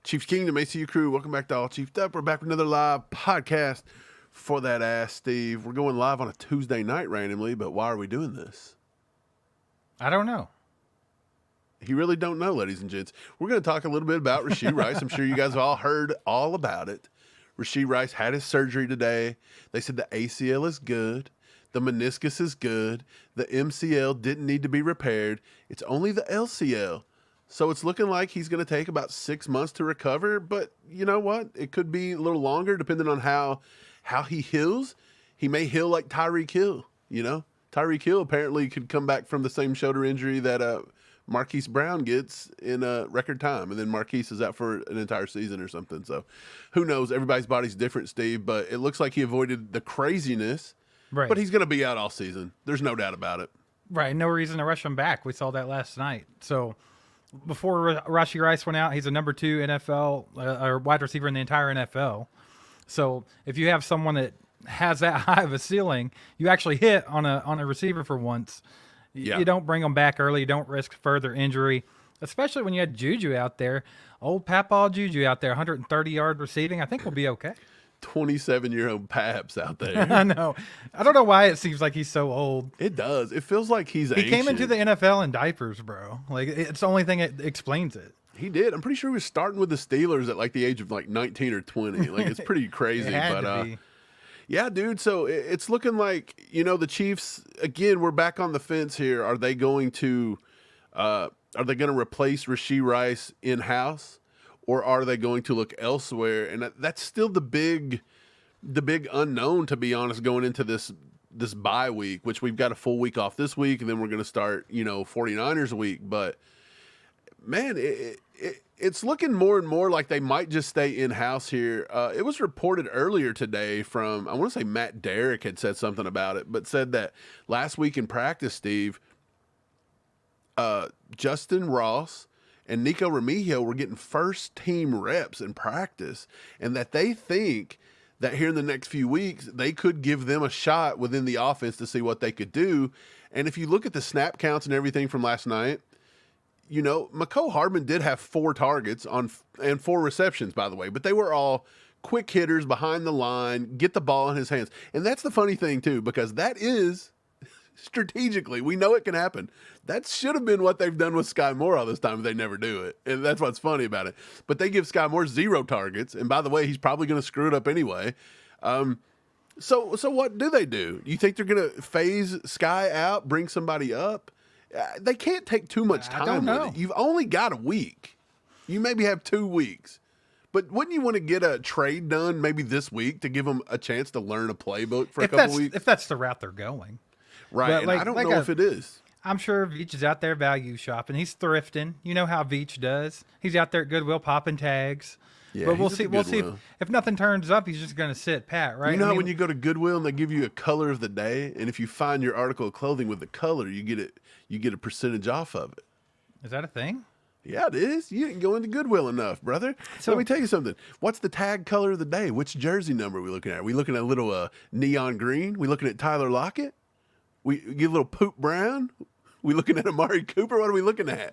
Chiefs Kingdom, ACU crew, welcome back to All Chiefed Up. We're back with another live podcast for that ass, Steve. We're going live on a Tuesday night randomly, but why are we doing this? I don't know. You really don't know, ladies and gents. We're going to talk a little bit about Rashee Rice. I'm sure you guys have all heard all about it. Rashee Rice had his surgery today. They said the ACL is good. The meniscus is good. The MCL didn't need to be repaired. It's only the LCL. So it's looking like he's going to take about 6 months to recover, but you know what? It could be a little longer depending on how he heals. He may heal like Tyreek Hill, you know? Tyreek Hill apparently could come back from the same shoulder injury that Marquise Brown gets in record time, and then Marquise is out for an entire season or something. So who knows? Everybody's body's different, Steve, but it looks like he avoided the craziness, right? But he's going to be out all season. There's no doubt about it. Right, no reason to rush him back. We saw that last night. So before Rashee Rice went out, he's a number 2 NFL or wide receiver in the entire NFL. So if you have someone that has that high of a ceiling, you actually hit on a receiver for once. Yeah. You don't bring them back early. You don't risk further injury, especially when you had Juju out there. Old Papaw Juju out there, 130-yard receiving. I think we'll be okay. 27-year-old Paps out there. I know. I don't know why it seems like he's so old. It does. It feels like he's He came into the NFL in diapers, bro. Like, it's the only thing that explains it. He did. I'm pretty sure he was starting with the Steelers at like the age of like 19 or 20. Like, it's pretty crazy. It had to be. Yeah, dude. So it's looking like, you know, the Chiefs, again, we're back on the fence here. Are they going to replace Rashee Rice in-house? Or are they going to look elsewhere? And that's still the big unknown, to be honest, going into this bye week, which we've got a full week off this week, and then we're going to start, 49ers week. But, man, it's looking more and more like they might just stay in-house here. It was reported earlier today from, I want to say Matt Derrick had said something about it, but said that last week in practice, Steve, Justin Ross and Nico Remigio were getting first-team reps in practice, and that they think that here in the next few weeks, they could give them a shot within the offense to see what they could do. And if you look at the snap counts and everything from last night, Mecole Hardman did have 4 targets and 4 receptions, by the way, but they were all quick hitters behind the line, get the ball in his hands. And that's the funny thing, too, because that is strategically, we know it can happen. That should have been what they've done with Skyy Moore all this time, but they never do it. And that's what's funny about it. But they give Skyy Moore 0 targets. And by the way, he's probably going to screw it up anyway. So what do they do? You think they're going to phase Skyy out, bring somebody up? They can't take too much time with it. You've only got a week. You maybe have 2 weeks. But wouldn't you want to get a trade done maybe this week to give them a chance to learn a playbook for a couple weeks? If that's the route they're going. Right, and I don't know if it is. I'm sure Veach is out there value shopping. He's thrifting. You know how Veach does. He's out there at Goodwill popping tags. Yeah, but we'll see. We'll see if nothing turns up. He's just going to sit pat, right? You know how when you go to Goodwill and they give you a color of the day, and if you find your article of clothing with the color, you get a percentage off of it. Is that a thing? Yeah, it is. You didn't go into Goodwill enough, brother. So let me tell you something. What's the tag color of the day? Which jersey number are we looking at? Are we looking at a little neon green? We looking at Tyler Lockett? We get a little poop brown? We looking at Amari Cooper? What are we looking at?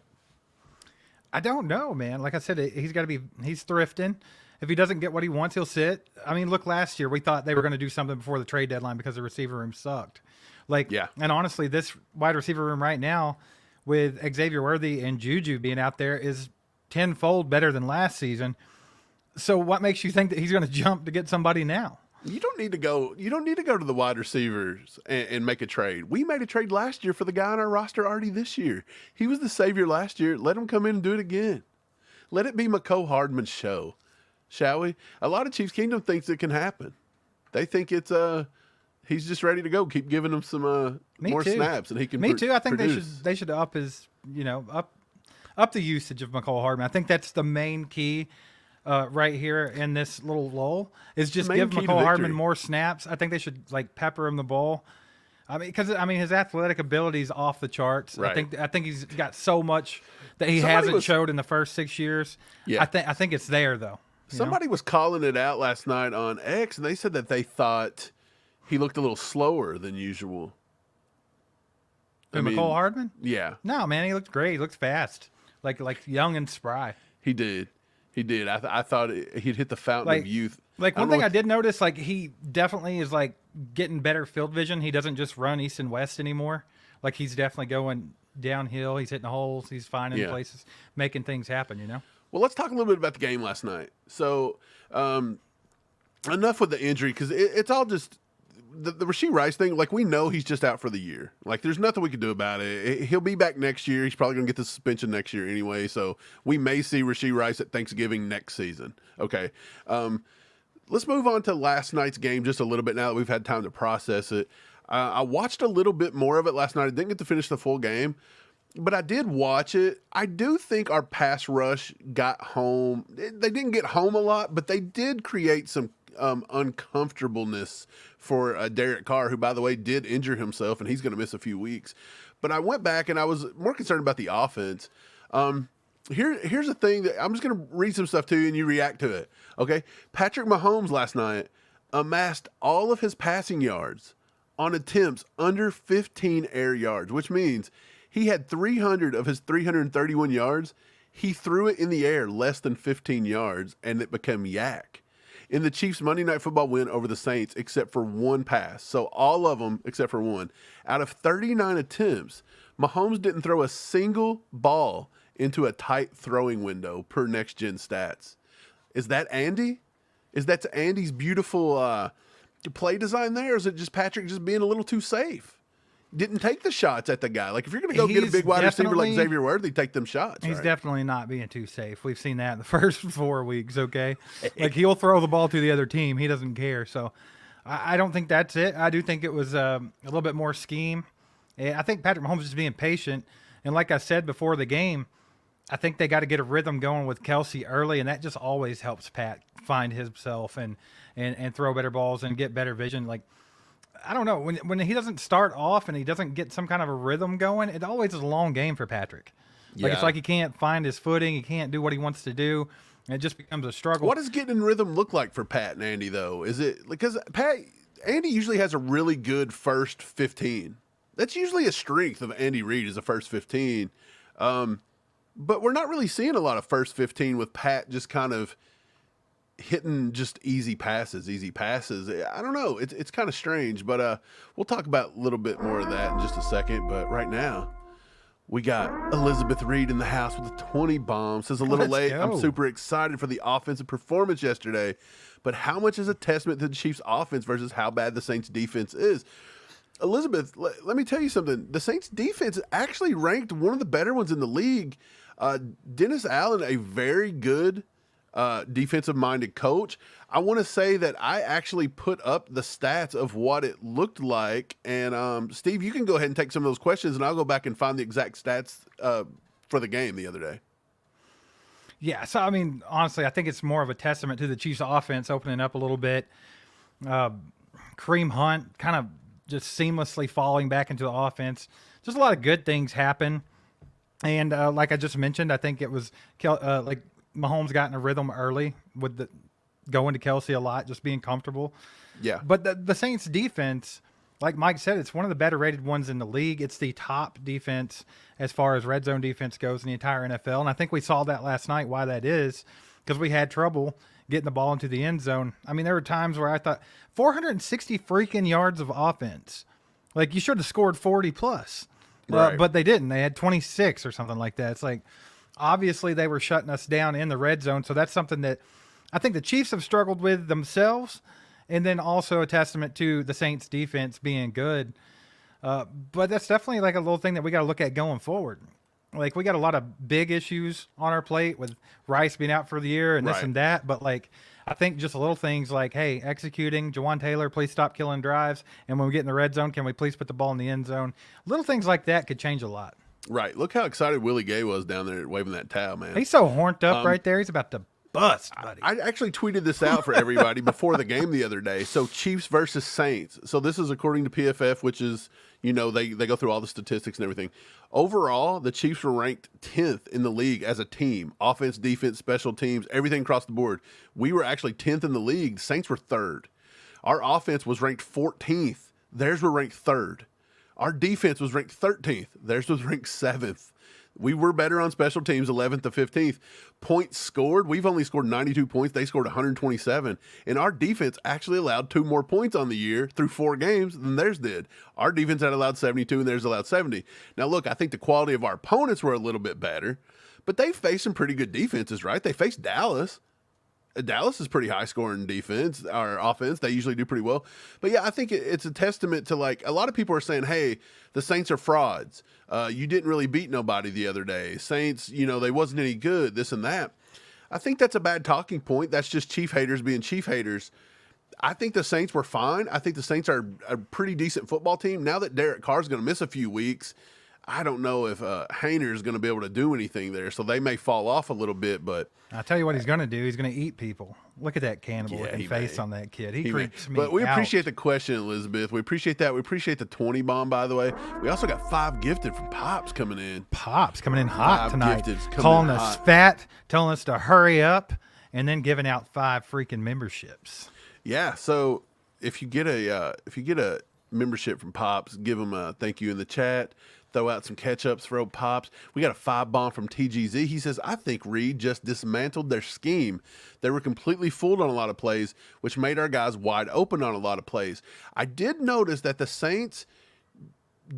I don't know, man. Like I said, he's thrifting. If he doesn't get what he wants, he'll sit. I mean, look, last year we thought they were going to do something before the trade deadline because the receiver room sucked. And honestly, this wide receiver room right now with Xavier Worthy and Juju being out there is tenfold better than last season. So what makes you think that he's going to jump to get somebody now? You don't need to go. You don't need to go to the wide receivers and make a trade. We made a trade last year for the guy on our roster already this year. He was the savior last year. Let him come in and do it again. Let it be Mecole Hardman's show, shall we? A lot of Chiefs Kingdom thinks it can happen. They think it's he's just ready to go. Keep giving him some more snaps, and he can. Me too. I think produce. they should up his up the usage of Mecole Hardman. I think that's the main key. Right here in this little lull is just give Mecole Hardman more snaps. I think they should pepper him the ball. I mean, because his athletic ability is off the charts. Right. I think he's got so much that he hasn't showed in the first 6 years. Yeah. I think it's there though. Somebody was calling it out last night on X, and they said that they thought he looked a little slower than usual. Mecole Hardman? Yeah. No, man, he looked great. He looks fast, like young and spry. He did. He did. I thought he'd hit the fountain of youth. One thing I did notice, he definitely is getting better field vision. He doesn't just run east and west anymore. He's definitely going downhill. He's hitting holes. He's finding places, making things happen. Well, let's talk a little bit about the game last night. So, enough with the injury because it's all just the Rashee Rice thing. We know he's just out for the year. There's nothing we can do about it. He'll be back next year. He's probably going to get the suspension next year anyway. So we may see Rashee Rice at Thanksgiving next season. Okay. Let's move on to last night's game just a little bit now that we've had time to process it. I watched a little bit more of it last night. I didn't get to finish the full game, but I did watch it. I do think our pass rush got home. They didn't get home a lot, but they did create some uncomfortableness for Derek Carr, who, by the way, did injure himself, and he's going to miss a few weeks. But I went back, and I was more concerned about the offense. Here's the thing that I'm just going to read some stuff to you, and you react to it. Okay, Patrick Mahomes last night amassed all of his passing yards on attempts under 15 air yards, which means he had 300 of his 331 yards. He threw it in the air less than 15 yards, and it became yak. In the Chiefs' Monday Night Football win over the Saints, except for one pass. So all of them except for one. Out of 39 attempts, Mahomes didn't throw a single ball into a tight throwing window per Next Gen Stats. Is that Andy? Is that Andy's beautiful play design there? Or is it just Patrick just being a little too safe? Didn't take the shots at the guy. If you're going to go get a big wide receiver like Xavier Worthy, take them shots. He's definitely not being too safe. We've seen that in the first 4 weeks, okay? He'll throw the ball to the other team. He doesn't care. So I don't think that's it. I do think it was a little bit more scheme. I think Patrick Mahomes is being patient. And like I said before the game, I think they got to get a rhythm going with Kelsey early, and that just always helps Pat find himself and throw better balls and get better vision. I don't know. When he doesn't start off and he doesn't get some kind of a rhythm going, it always is a long game for Patrick. It's he can't find his footing. He can't do what he wants to do. And it just becomes a struggle. What does getting in rhythm look like for Pat and Andy, though? Is it because Andy usually has a really good first 15. That's usually a strength of Andy Reid is a first 15. But we're not really seeing a lot of first 15 with Pat just kind of hitting just easy passes. I don't know. It's kind of strange, but we'll talk about a little bit more of that in just a second. But right now, we got Elizabeth Reed in the house with 20 bombs. Says a little late. Go. I'm super excited for the offensive performance yesterday, but how much is a testament to the Chiefs' offense versus how bad the Saints' defense is? Elizabeth, let me tell you something. The Saints' defense actually ranked one of the better ones in the league. Dennis Allen, a very good defensive-minded coach. I want to say that I actually put up the stats of what it looked like. And, Steve, you can go ahead and take some of those questions, and I'll go back and find the exact stats for the game the other day. Yeah, so, honestly, I think it's more of a testament to the Chiefs' offense opening up a little bit. Kareem Hunt kind of just seamlessly falling back into the offense. Just a lot of good things happen. And like I just mentioned, I think it was Mahomes got in a rhythm early with going to Kelsey a lot, just being comfortable. Yeah. But the Saints defense, like Mike said, it's one of the better rated ones in the league. It's the top defense as far as red zone defense goes in the entire NFL. And I think we saw that last night, why that is, because we had trouble getting the ball into the end zone. I mean, there were times where I thought 460 freaking yards of offense. Like, you should have scored 40 plus. Right. But they didn't. They had 26 or something like that. It's like, obviously they were shutting us down in the red zone. So that's something that I think the Chiefs have struggled with themselves, and then also a testament to the Saints defense being good. But that's definitely like a little thing that we got to look at going forward. Like, we got a lot of big issues on our plate with Rice being out for the year and this and that. But, like, I think just little things like, hey, executing, Jawan Taylor, please stop killing drives. And when we get in the red zone, can we please put the ball in the end zone? Little things like that could change a lot. Right. Look how excited Willie Gay was down there waving that towel, man. He's so horned up right there. He's about to bust, buddy. I actually tweeted this out for everybody before the game the other day. So Chiefs versus Saints. So this is according to PFF, which is, you know, they go through all the statistics and everything. Overall, the Chiefs were ranked 10th in the league as a team. Offense, defense, special teams, everything across the board. We were actually 10th in the league. Saints were 3rd. Our offense was ranked 14th. Theirs were ranked 3rd. Our defense was ranked 13th. Theirs was ranked 7th. We were better on special teams, 11th to 15th. Points scored, we've only scored 92 points. They scored 127. And our defense actually allowed 2 more points on the year through 4 games than theirs did. Our defense had allowed 72 and theirs allowed 70. Now, look, I think the quality of our opponents were a little bit better, but they faced some pretty good defenses, right? They faced Dallas. Dallas is pretty high scoring defense, our offense. They usually do pretty well. But yeah, I think it's a testament to, like, a lot of people are saying, hey, the Saints are frauds. You didn't really beat nobody the other day. Saints, you know, they wasn't any good, this and that. I think that's a bad talking point. That's just Chief haters being Chief haters. I think the Saints were fine. I think the Saints are a pretty decent football team. Now that Derek Carr's going to miss a few weeks, I don't know if Haener is going to be able to do anything there, so they may fall off a little bit. But I'll tell you what he's going to do. He's going to eat people. Look at that cannibal-looking face on that kid. He creeps me But we out. appreciate the question, Elizabeth. We appreciate that. We appreciate the 20 bomb, by the way. We also got 5 gifted from Pops coming in. Pops coming in hot 5 tonight, gifted calling coming us hot. fat, telling us to hurry up, and then giving out 5 freaking memberships. Yeah, so if you get a membership from Pops, give them a thank you in the chat. Throw out some catch-ups for old Pops. We got a 5 bomb from TGZ. He says, I think Reed just dismantled their scheme. They were completely fooled on a lot of plays, which made our guys wide open on a lot of plays. I did notice that the Saints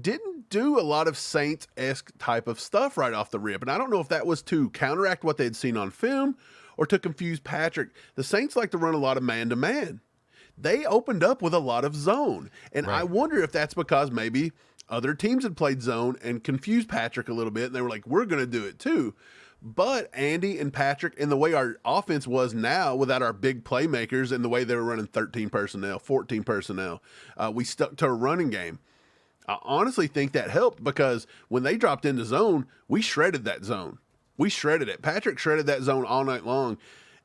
didn't do a lot of Saints-esque type of stuff right off the rip. And I don't know if that was to counteract what they had seen on film or to confuse Patrick. The Saints like to run a lot of man-to-man. They opened up with a lot of zone. And I wonder if that's because maybe other teams had played zone and confused Patrick a little bit, and they were like, we're going to do it too. But Andy and Patrick, and the way our offense was now without our big playmakers and the way they were running 13 personnel, 14 personnel, we stuck to a running game. I honestly think that helped because when they dropped into zone, we shredded that zone. We shredded it. Patrick shredded that zone all night long.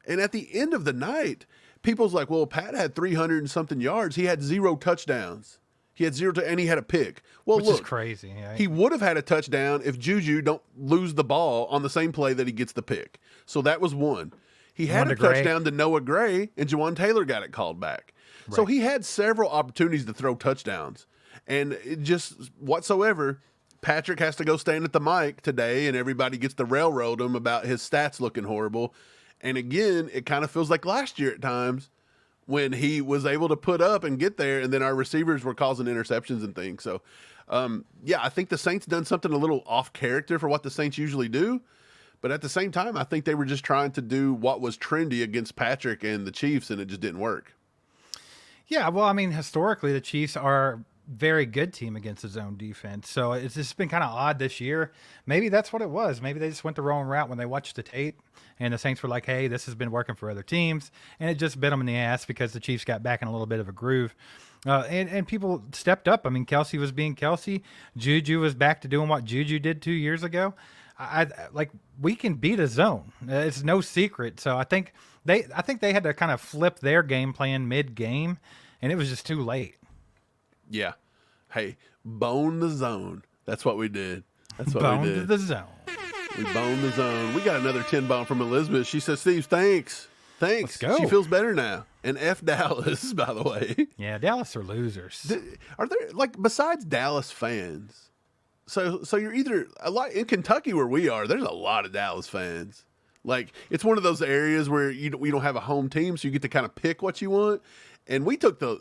And at the end of the night, people's like, well, Pat had 300 and something yards. He had 0 touchdowns. He had 0 and he had a pick. Well, Which is crazy. Right? He would have had a touchdown if Juju don't lose the ball on the same play that he gets the pick. So that was 1. He had a touchdown to Noah Gray, and Jawan Taylor got it called back. Right. So he had several opportunities to throw touchdowns. And it just whatsoever, Patrick has to go stand at the mic today, and everybody gets to railroad him about his stats looking horrible. And again, it kind of feels like last year at times, when he was able to put up and get there, and then our receivers were causing interceptions and things. So, yeah, I think the Saints done something a little off character for what the Saints usually do. But at the same time, I think they were just trying to do what was trendy against Patrick and the Chiefs, and it just didn't work. Yeah, well, I mean, historically, the Chiefs are very good team against the zone defense. So it's just been kind of odd this year. Maybe that's what it was. Maybe they just went the wrong route when they watched the tape and the Saints were like, hey, this has been working for other teams. And it just bit them in the ass because the Chiefs got back in a little bit of a groove. And people stepped up. I mean, Kelsey was being Kelsey. Juju was back to doing what Juju did 2 years ago. Like, we can beat a zone. It's no secret. So I think they had to kind of flip their game plan mid-game, and it was just too late. Yeah. Hey, bone the zone. That's what we did. That's what we did. Boned the zone. We boned the zone. We got another 10 bomb from Elizabeth. She says, Steve, thanks. Thanks. Let's go. She feels better now. And F Dallas, by the way. Yeah, Dallas are losers. Are there, like, besides Dallas fans, so you're either, a lot in Kentucky where we are, there's a lot of Dallas fans. Like, it's one of those areas where we don't have a home team, so you get to kind of pick what you want. And we took the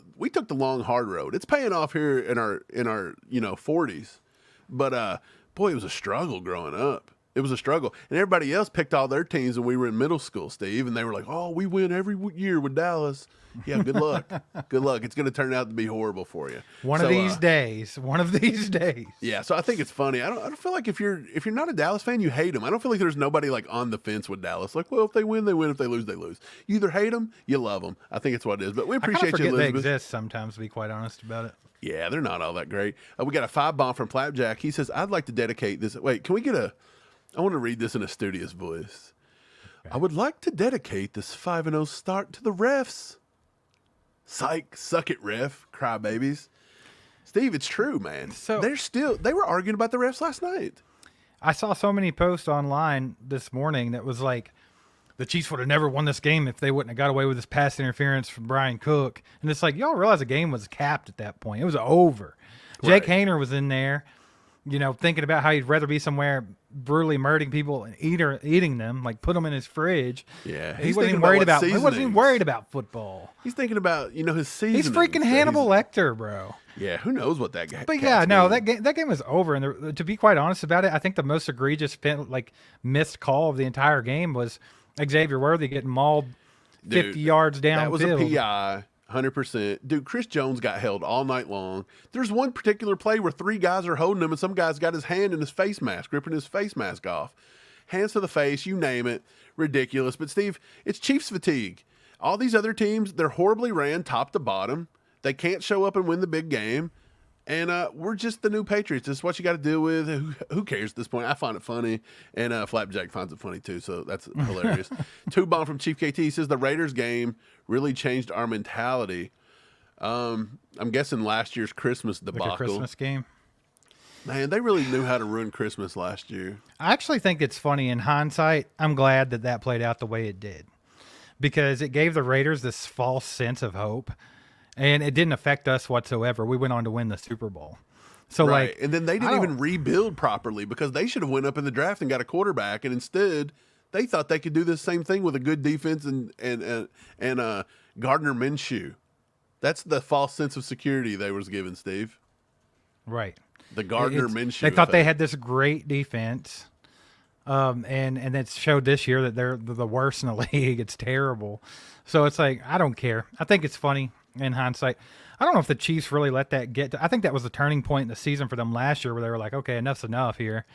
long hard road. It's paying off here in our 40s. But boy, it was a struggle growing up. It was a struggle. And everybody else picked all their teams when we were in middle school, Steve, and they were like, "Oh, we win every year with Dallas." Yeah, good luck. Good luck. It's going to turn out to be horrible for you. One of these days. One of these days. Yeah, so I think it's funny. I don't feel like if you're not a Dallas fan, you hate them. I don't feel like there's nobody like on the fence with Dallas. Like, well, if they win, they win. If they lose, they lose. You either hate them, you love them. I think it's what it is. But we appreciate you, Elizabeth. They exist sometimes, to be quite honest about it. Yeah, they're not all that great. We got a 5-bomb from Flapjack. He says, "I'd like to dedicate this." Wait, can we get I want to read this in a studious voice. Okay. "I would like to dedicate this 5-0 start to the refs." Psych, suck it, ref, crybabies. Steve, it's true, man. So they were arguing about the refs last night. I saw so many posts online this morning that was like, the Chiefs would have never won this game if they wouldn't have got away with this pass interference from Brian Cook. And it's like, y'all realize the game was capped at that point. It was over. Right. Jake Hayner was in there, thinking about how he'd rather be somewhere brutally murdering people and eating them, like put them in his fridge. Yeah, he wasn't even worried about football. He's thinking about his season. He's freaking Hannibal Lecter, bro. Yeah, who knows what that guy. But yeah, no, that game was over. And to be quite honest about it, I think the most egregious missed call of the entire game was Xavier Worthy getting mauled 50 yards down. That was a PI. 100%. Dude, Chris Jones got held all night long. There's one particular play where 3 guys are holding him, and some guy's got his hand in his face mask, ripping his face mask off. Hands to the face, you name it. Ridiculous. But, Steve, it's Chiefs fatigue. All these other teams, they're horribly ran top to bottom. They can't show up and win the big game. And we're just the new Patriots. This is what you got to deal with. Who cares at this point? I find it funny, and Flapjack finds it funny too, so that's hilarious. 2-bomb from Chief KT says the Raiders game really changed our mentality. I'm guessing last year's Christmas debacle. Like a Christmas game. Man, they really knew how to ruin Christmas last year. I actually think it's funny in hindsight. I'm glad that played out the way it did, because it gave the Raiders this false sense of hope. And it didn't affect us whatsoever. We went on to win the Super Bowl. So right. And then they didn't even rebuild properly, because they should have went up in the draft and got a quarterback. And instead, they thought they could do the same thing with a good defense and Gardner Minshew. That's the false sense of security they was given, Steve. Right. The Gardner Minshew. They thought they had this great defense. And it showed this year that they're the worst in the league. It's terrible. So it's like, I don't care. I think it's funny. In hindsight, I don't know if the Chiefs really let that get to. I think that was the turning point in the season for them last year, where they were like, okay, enough's enough here.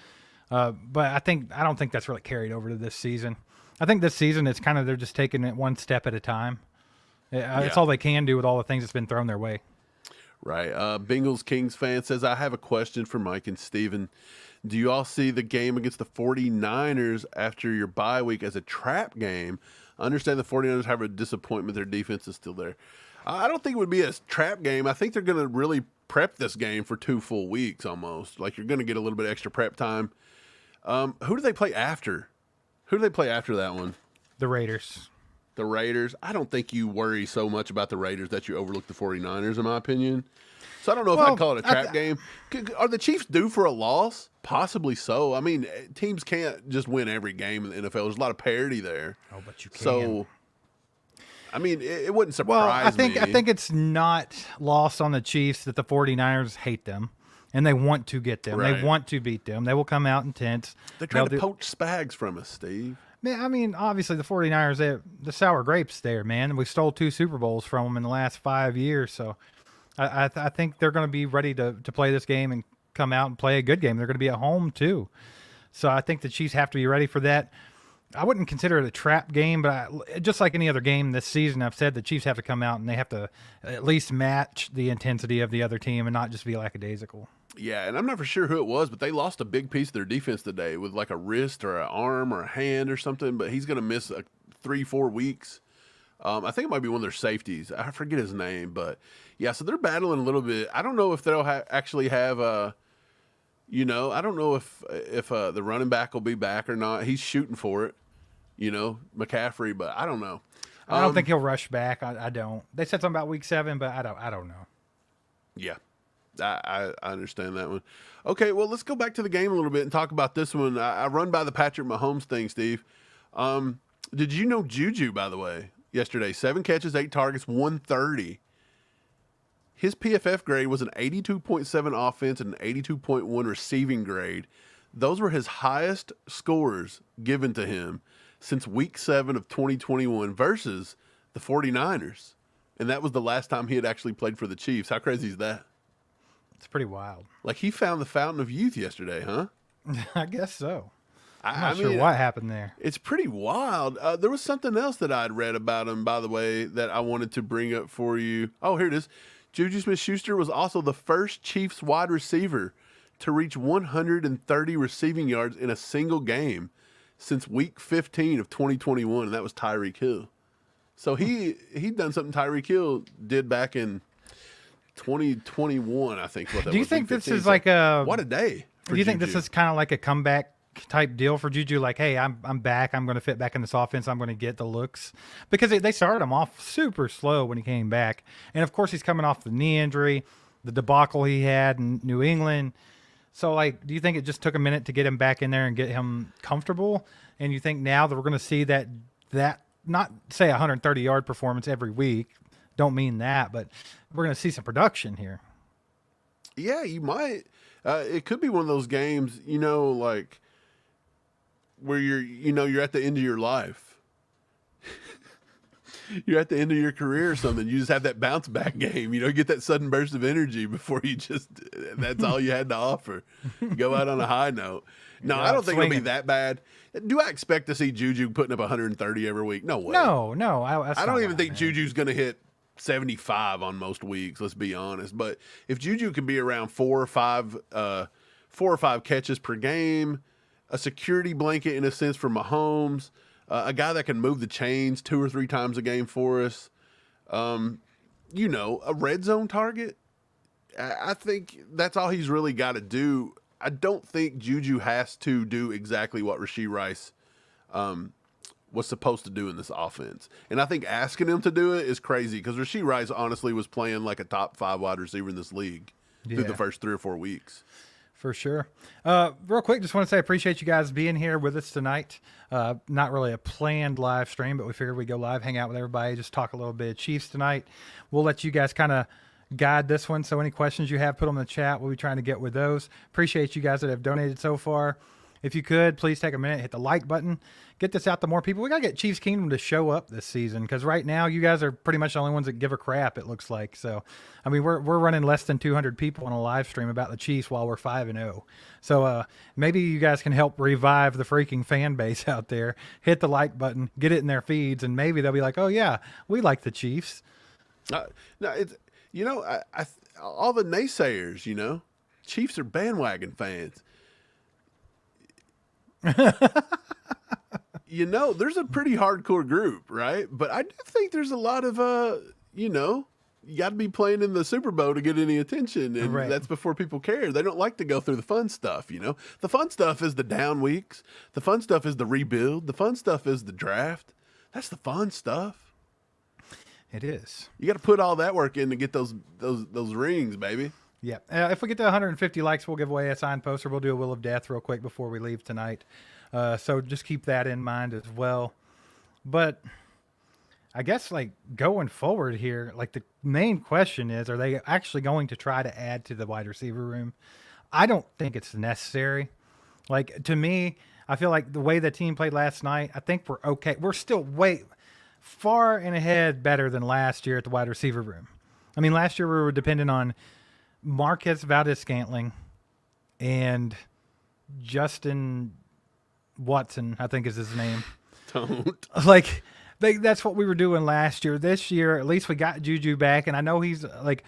But I don't think that's really carried over to this season. I think this season it's kind of, they're just taking it one step at a time. It's all they can do with all the things that's been thrown their way. Right. Bengals Kings fan says, I have a question for Mike and Steven. Do you all see the game against the 49ers after your bye week as a trap game? I understand the 49ers have a disappointment. Their defense is still there. I don't think it would be a trap game. I think they're going to really prep this game for 2 full weeks almost. Like, you're going to get a little bit of extra prep time. Who do they play after? Who do they play after that one? The Raiders. The Raiders. I don't think you worry so much about the Raiders that you overlook the 49ers, in my opinion. So I don't know if I'd call it a trap game. Are the Chiefs due for a loss? Possibly so. I mean, teams can't just win every game in the NFL. There's a lot of parity there. Oh, but you can. So, I mean, it wouldn't surprise me. I think it's not lost on the Chiefs that the 49ers hate them, and they want to get them. Right. They want to beat them. They will come out intense. They're trying to poach Spags from us, Steve. Man, I mean, obviously the 49ers, the sour grapes there, man. We stole 2 Super Bowls from them in the last 5 years, so I think they're going to be ready to play this game and come out and play a good game. They're going to be at home, too. So I think the Chiefs have to be ready for that. I wouldn't consider it a trap game, but just like any other game this season, I've said the Chiefs have to come out and they have to at least match the intensity of the other team and not just be lackadaisical. Yeah, and I'm not for sure who it was, but they lost a big piece of their defense today with like a wrist or an arm or a hand or something, but he's going to miss 3-4 weeks. I think it might be one of their safeties. I forget his name, but yeah, so they're battling a little bit. I don't know if they'll actually have I don't know if the running back will be back or not. He's shooting for it, McCaffrey, but I don't know. I don't think he'll rush back. I don't. They said something about week 7, but I don't know. Yeah, I understand that one. Okay, well, let's go back to the game a little bit and talk about this one. I run by the Patrick Mahomes thing, Steve. Did you know Juju, by the way, yesterday, 7 catches, 8 targets, 130. His PFF grade was an 82.7 offense and an 82.1 receiving grade. Those were his highest scores given to him since week 7 of 2021 versus the 49ers. And that was the last time he had actually played for the Chiefs. How crazy is that? It's pretty wild. Like, he found the fountain of youth yesterday, huh? I guess so. I'm not I sure mean, what happened there. It's pretty wild. There was something else that I'd read about him, by the way, that I wanted to bring up for you. Oh, here it is. Juju Smith-Schuster was also the first Chiefs wide receiver to reach 130 receiving yards in a single game since week 15 of 2021, and that was Tyreek Hill. So he'd done something Tyreek Hill did back in 2021, I think. What that Do you was, think week this 15. is like a? What a day! Do you think this is kind of like a comeback type deal for Juju? Like, hey, I'm back. I'm going to fit back in this offense. I'm going to get the looks, because they started him off super slow when he came back, and of course he's coming off the knee injury, the debacle he had in New England. So, like, do you think it just took a minute to get him back in there and get him comfortable? And you think now that we're going to see that not say 130-yard performance every week, don't mean that, but we're going to see some production here. Yeah, you might. It could be one of those games, like where you're at the end of your life. You're at the end of your career or something. You just have that bounce back game, get that sudden burst of energy before that's all you had to offer. Go out on a high note. No, I don't think it'll be that bad. Do I expect to see Juju putting up 130 every week? No way. No. I don't even think Juju's going to hit 75 on most weeks, let's be honest. But if Juju can be around 4 or 5 catches per game, a security blanket in a sense for Mahomes, a guy that can move the chains 2 or 3 times a game for us, a red zone target, I think that's all he's really got to do. I don't think Juju has to do exactly what Rashee Rice was supposed to do in this offense. And I think asking him to do it is crazy, because Rasheed Rice honestly was playing like a top 5 wide receiver in this league through the first 3 or 4 weeks. For sure. Real quick, just want to say I appreciate you guys being here with us tonight. Not really a planned live stream, but we figured we'd go live, hang out with everybody, just talk a little bit of Chiefs tonight. We'll let you guys kind of guide this one. So any questions you have, put them in the chat. We'll be trying to get with those. Appreciate you guys that have donated so far. If you could, please take a minute, hit the like button, get this out to more people. We got to get Chiefs Kingdom to show up this season, because right now you guys are pretty much the only ones that give a crap, it looks like. So, I mean, we're running less than 200 people on a live stream about the Chiefs while we're 5-0. So maybe you guys can help revive the freaking fan base out there. Hit the like button, get it in their feeds, and maybe they'll be like, oh, yeah, we like the Chiefs. No, it's, all the naysayers, Chiefs are bandwagon fans. There's a pretty hardcore group, right? But I do think there's a lot of, you got to be playing in the Super Bowl to get any attention, and that's before people care. They don't like to go through the fun stuff, The fun stuff is the down weeks. The fun stuff is the rebuild. The fun stuff is the draft. That's the fun stuff. It is. You got to put all that work in to get those rings, baby. Yeah. If we get to 150 likes, we'll give away a signed poster. We'll do a Will of Death real quick before we leave tonight. So just keep that in mind as well. But I guess, like, going forward here, like, the main question is, are they actually going to try to add to the wide receiver room? I don't think it's necessary. Like, to me, I feel like the way the team played last night, I think we're okay. We're still way far and ahead better than last year at the wide receiver room. I mean, last year we were dependent on Marquez Valdez-Scantling and Justin Watson, I think is his name. Don't. Like, that's what we were doing last year. This year, at least we got Juju back, and I know he's, like,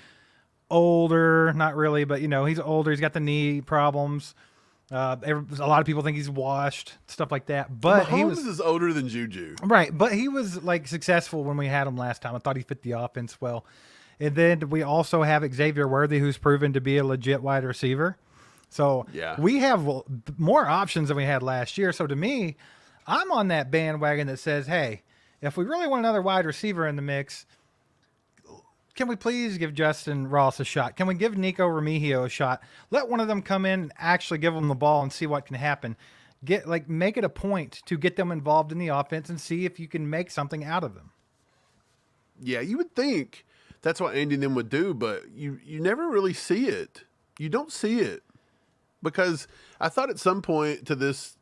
older. Not really, but, he's older. He's got the knee problems. A lot of people think he's washed, stuff like that. But Mahomes is older than Juju. Right, but he was, like, successful when we had him last time. I thought he fit the offense well. And then we also have Xavier Worthy, who's proven to be a legit wide receiver. So we have more options than we had last year. So to me, I'm on that bandwagon that says, hey, if we really want another wide receiver in the mix, can we please give Justin Ross a shot? Can we give Nico Remigio a shot? Let one of them come in and actually give them the ball and see what can happen. make it a point to get them involved in the offense and see if you can make something out of them. Yeah, you would think that's what Andy and them would do, but you never really see it. You don't see it. Because I thought at some point to this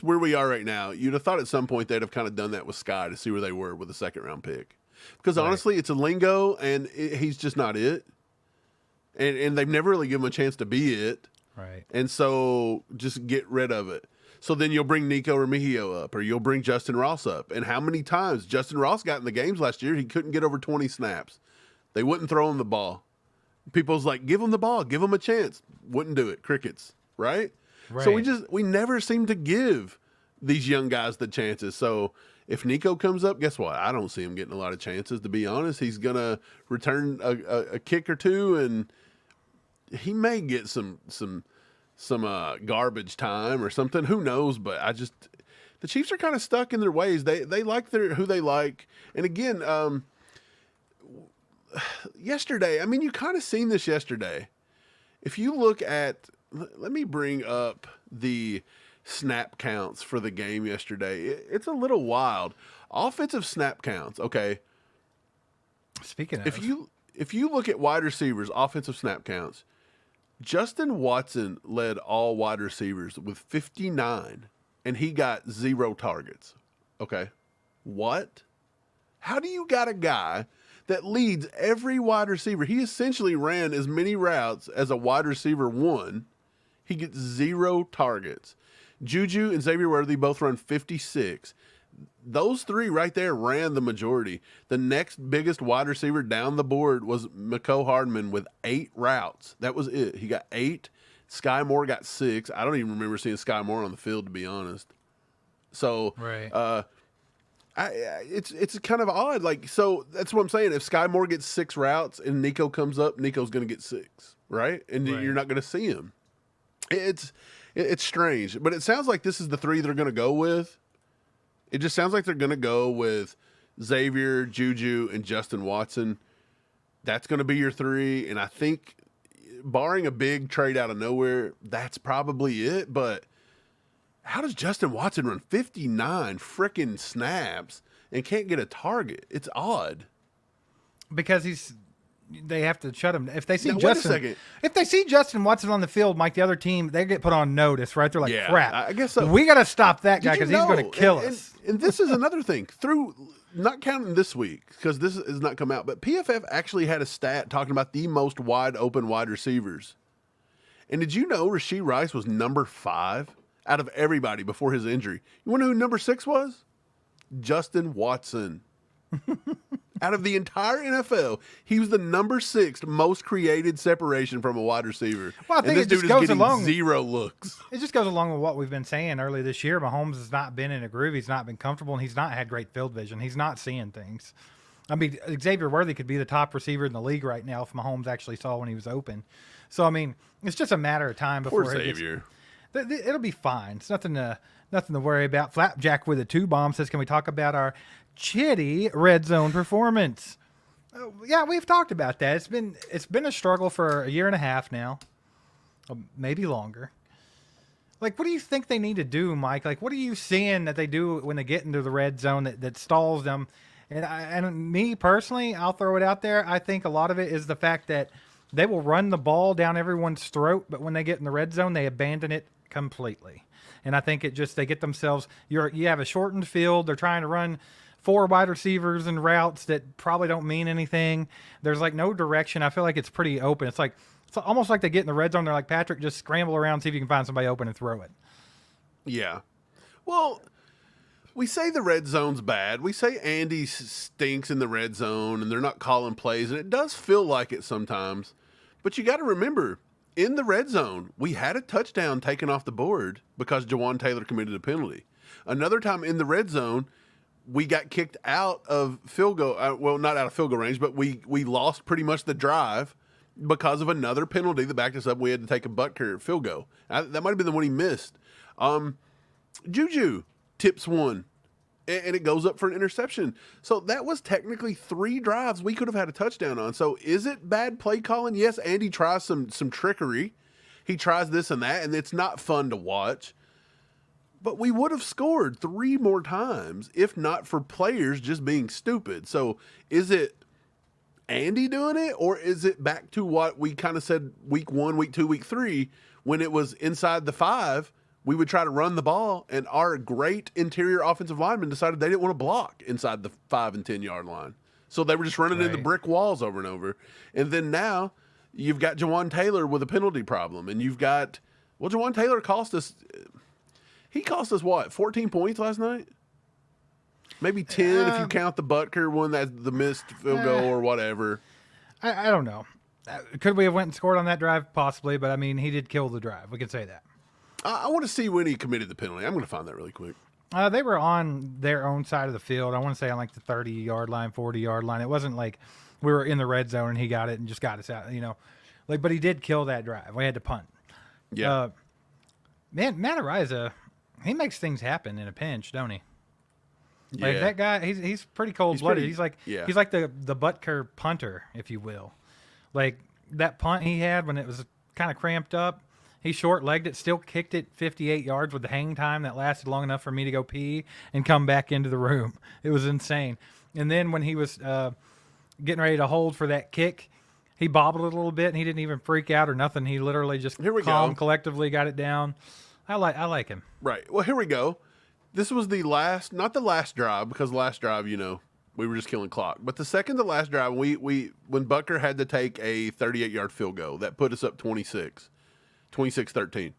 where we are right now, you'd have thought at some point they'd have kind of done that with Skyy to see where they were with a second-round pick. Because honestly, it's a lingo, and he's just not it. And they've never really given him a chance to be it. Right. And so just get rid of it. So then you'll bring Nico Remigio up, or you'll bring Justin Ross up. And how many times Justin Ross got in the games last year, he couldn't get over 20 snaps. They wouldn't throw him the ball. People's like, give him the ball, give him a chance. Wouldn't do it. Crickets, right? So we never seem to give these young guys the chances. So if Nico comes up, guess what? I don't see him getting a lot of chances, to be honest. He's going to return a kick or two, and he may get some garbage time or something. Who knows? But the Chiefs are kind of stuck in their ways. They like who they like. And again, yesterday, I mean, you kind of seen this yesterday. If you look at, let me bring up the snap counts for the game yesterday. It's a little wild. Offensive snap counts. Okay. Speaking of, if you look at wide receivers, offensive snap counts, Justin Watson led all wide receivers with 59, and he got 0 targets. Okay. What? How do you got a guy that leads every wide receiver? He essentially ran as many routes as a wide receiver one. He gets 0 targets. Juju and Xavier Worthy both run 56. Those three right there ran the majority. The next biggest wide receiver down the board was Mecole Hardman with 8 routes. That was it. He got 8. Skyy Moore got 6. I don't even remember seeing Skyy Moore on the field, to be honest. So, it's kind of odd. Like, so that's what I'm saying. If Skyy Moore gets 6 routes and Nico comes up, Nico's going to get 6, right? And you're not going to see him. It's strange, but it sounds like this is the 3 they're going to go with. It just sounds like they're going to go with Xavier, Juju, and Justin Watson. That's going to be your 3, and I think, barring a big trade out of nowhere, that's probably it. But how does Justin Watson run 59 freaking snaps and can't get a target? It's odd. Because they have to shut him. If they see if they see Justin Watson on the field, Mike, the other team, they get put on notice, right? They're like, crap. I guess so. We got to stop that guy because he's going to kill us. And this is another thing. Through, not counting this week, because this has not come out, but PFF actually had a stat talking about the most wide open wide receivers. And did you know Rashee Rice was number 5 out of everybody before his injury? You want to know who number 6 was? Justin Watson. Out of the entire NFL, he was the number 6 most created separation from a wide receiver. Well, I think and this dude is getting 0 looks. It just goes along with what we've been saying early this year. Mahomes has not been in a groove. He's not been comfortable, and he's not had great field vision. He's not seeing things. I mean, Xavier Worthy could be the top receiver in the league right now if Mahomes actually saw when he was open. So, I mean, it's just a matter of time before Poor Xavier. It'll be fine. It's nothing to worry about. Flapjack with a 2-bomb says, can we talk about our chitty red zone performance? Yeah, we've talked about that. It's been a struggle for a year and a half now, maybe longer. Like, what do you think they need to do, Mike? Like, what are you seeing that they do when they get into the red zone that stalls them? And me personally, I'll throw it out there. I think a lot of it is the fact that they will run the ball down everyone's throat, but when they get in the red zone, they abandon it completely. And I think they get themselves. You have a shortened field. They're trying to run 4 wide receivers and routes that probably don't mean anything. There's like no direction. I feel like it's pretty open. It's almost like they get in the red zone. They're like, Patrick, just scramble around, see if you can find somebody open and throw it. Yeah. Well, we say the red zone's bad. We say Andy stinks in the red zone and they're not calling plays. And it does feel like it sometimes. But you got to remember, in the red zone, we had a touchdown taken off the board because Jawan Taylor committed a penalty. Another time in the red zone, we got kicked out of field goal. Well, not out of field goal range, but we lost pretty much the drive because of another penalty that backed us up. We had to take a butt curve field goal. That might have been the one he missed. Juju tips one, and it goes up for an interception. So that was technically 3 drives we could have had a touchdown on. So is it bad play calling? Yes, Andy tries some trickery. He tries this and that, and it's not fun to watch. But we would have scored 3 more times if not for players just being stupid. So is it Andy doing it, or is it back to what we kind of said week 1, week 2, week 3, when it was inside the 5, we would try to run the ball, and our great interior offensive linemen decided they didn't want to block inside the 5 and 10-yard line. So they were just running into brick walls over and over. And then now you've got Jawan Taylor with a penalty problem, and you've got, well, Jawan Taylor cost us, he cost us what, 14 points last night? Maybe 10 if you count the Butker one, that's the missed field goal or whatever. I don't know. Could we have went and scored on that drive? Possibly, but I mean, he did kill the drive. We could say that. I want to see when he committed the penalty. I'm going to find that really quick. They were on their own side of the field. I want to say on like the 30-yard line, 40-yard line. It wasn't like we were in the red zone and he got it and just got us out, you know. Like, but he did kill that drive. We had to punt. Yeah. Man, Matt Araiza, he makes things happen in a pinch, don't he? Yeah. Like that guy, he's pretty cold-blooded. He's like the Butker punter, if you will. Like that punt he had when it was kind of cramped up, he short-legged it, still kicked it 58 yards with the hang time that lasted long enough for me to go pee and come back into the room. It was insane. And then when he was getting ready to hold for that kick, he bobbled it a little bit, and he didn't even freak out or nothing. He literally just collectively got it down. I like him. Right. Well, here we go. This was the last, not the last drive, because the last drive, you know, we were just killing clock. But the second to last drive, when Butker had to take a 38-yard field goal, that put us up 26-13.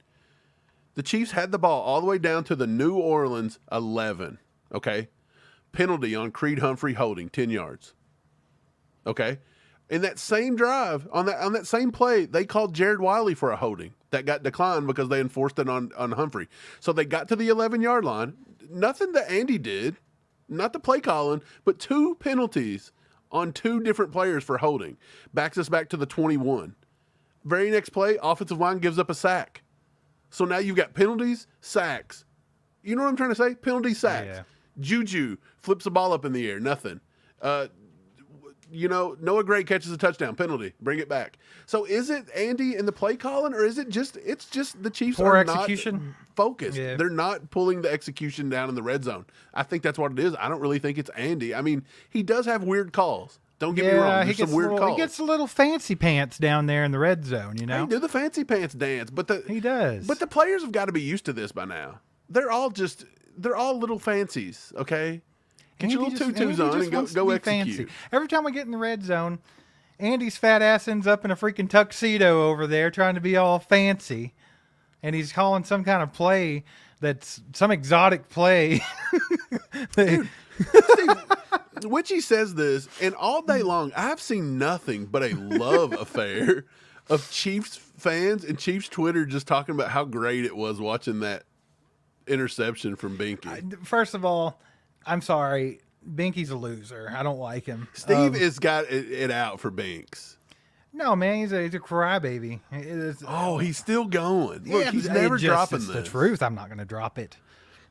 The Chiefs had the ball all the way down to the New Orleans 11, okay? Penalty on Creed Humphrey holding, 10 yards, okay? In that same drive, on that same play, they called Jared Wiley for a holding that got declined because they enforced it on Humphrey. So they got to the 11-yard line. Nothing that Andy did, not the play calling, but 2 penalties on 2 different players for holding. Backs us back to the 21. Very next play, offensive line gives up a sack. So now you've got penalties, sacks. You know what I'm trying to say? Penalties, sacks. Yeah. Juju flips the ball up in the air, nothing. You know, Noah Gray catches a touchdown, penalty, bring it back. So is it Andy and the play calling, or is it just the Chiefs poor are execution? Not focused? Yeah. They're not pulling the execution down in the red zone. I think that's what it is. I don't really think it's Andy. I mean, he does have weird calls. Don't get me wrong. There's some weird calls. He gets a little fancy pants down there in the red zone, you know? He do the fancy pants dance, but he does. But the players have got to be used to this by now. They're all little fancies, okay? Get your little tutus on and go execute. Fancy. Every time we get in the red zone, Andy's fat ass ends up in a freaking tuxedo over there trying to be all fancy. And he's calling some kind of play that's some exotic play. Dude, Steve, Witchy says this, and all day long, I've seen nothing but a love affair of Chiefs fans and Chiefs Twitter just talking about how great it was watching that interception from Binky. First of all, I'm sorry. Binky's a loser. I don't like him. Steve has got it out for Binks. No, man, he's a crybaby. He's still going. Look, he's never dropping this. It's the truth. I'm not going to drop it.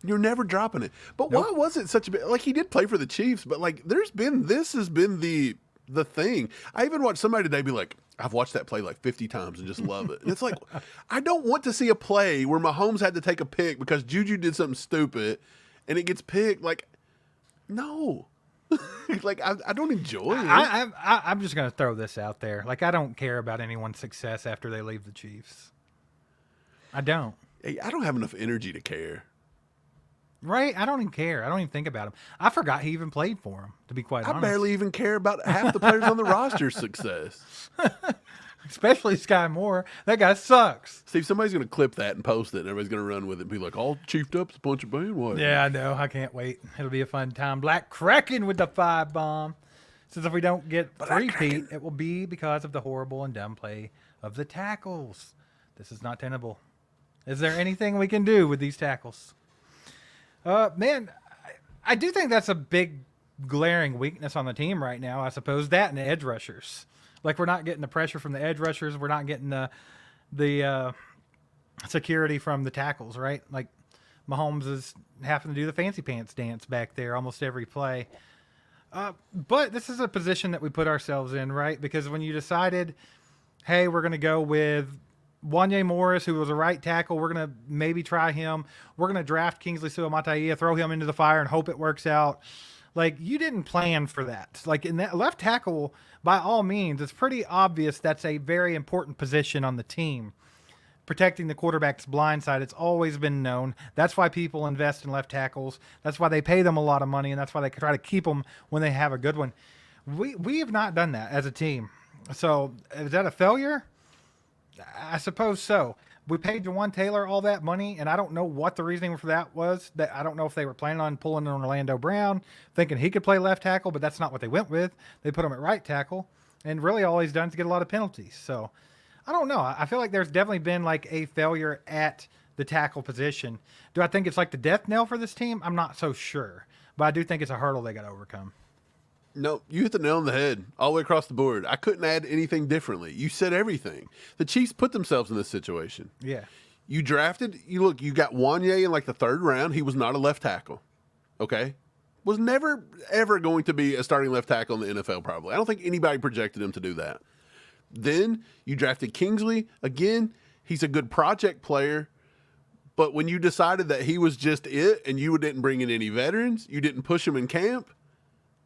You're never dropping it. But why was it such a big... Like, he did play for the Chiefs, but, like, this has been the thing. I even watched somebody today be like, I've watched that play like 50 times and just love it. And it's like, I don't want to see a play where Mahomes had to take a pick because Juju did something stupid and it gets picked. Like, no. Like, I don't enjoy it. I'm just going to throw this out there. Like, I don't care about anyone's success after they leave the Chiefs. I don't. Hey, I don't have enough energy to care. Right? I don't even care. I don't even think about him. I forgot he even played for him, to be quite honest. I barely even care about half the players on the roster's success. Especially Skyy Moore. That guy sucks. Steve, somebody's going to clip that and post it, and everybody's going to run with it and be like, all chiefed up, it's a bunch of bandwagon. Yeah, I know. I can't wait. It'll be a fun time. Black Kraken with the 5-bomb. Since if we don't get three-peat, it will be because of the horrible and dumb play of the tackles. This is not tenable. Is there anything we can do with these tackles? Man, I do think that's a big glaring weakness on the team right now. I suppose that and the edge rushers. Like, we're not getting the pressure from the edge rushers. We're not getting the security from the tackles, right? Like, Mahomes is having to do the fancy pants dance back there almost every play. But this is a position that we put ourselves in, right? Because when you decided, hey, we're going to go with Wanye Morris, who was a right tackle, we're going to maybe try him. We're going to draft Kingsley Suamataia, throw him into the fire and hope it works out. Like, you didn't plan for that. Like, in that left tackle, by all means, it's pretty obvious that's a very important position on the team. Protecting the quarterback's blind side, it's always been known. That's why people invest in left tackles. That's why they pay them a lot of money, and that's why they try to keep them when they have a good one. We have not done that as a team. So, is that a failure? I suppose so. We paid Jawan Taylor all that money, and I don't know what the reasoning for that was. That I don't know if they were planning on pulling on Orlando Brown, thinking he could play left tackle, but that's not what they went with. They put him at right tackle, and really all he's done is get a lot of penalties. So I don't know. I feel like there's definitely been like a failure at the tackle position. Do I think it's like the death knell for this team? I'm not so sure, but I do think it's a hurdle they got to overcome. No, you hit the nail on the head all the way across the board. I couldn't add anything differently. You said everything. The Chiefs put themselves in this situation. Yeah. You drafted, you got Wanye in like the 3rd round. He was not a left tackle. Okay? Was never, ever going to be a starting left tackle in the NFL, probably. I don't think anybody projected him to do that. Then you drafted Kingsley. Again, he's a good project player. But when you decided that he was just it and you didn't bring in any veterans, you didn't push him in camp,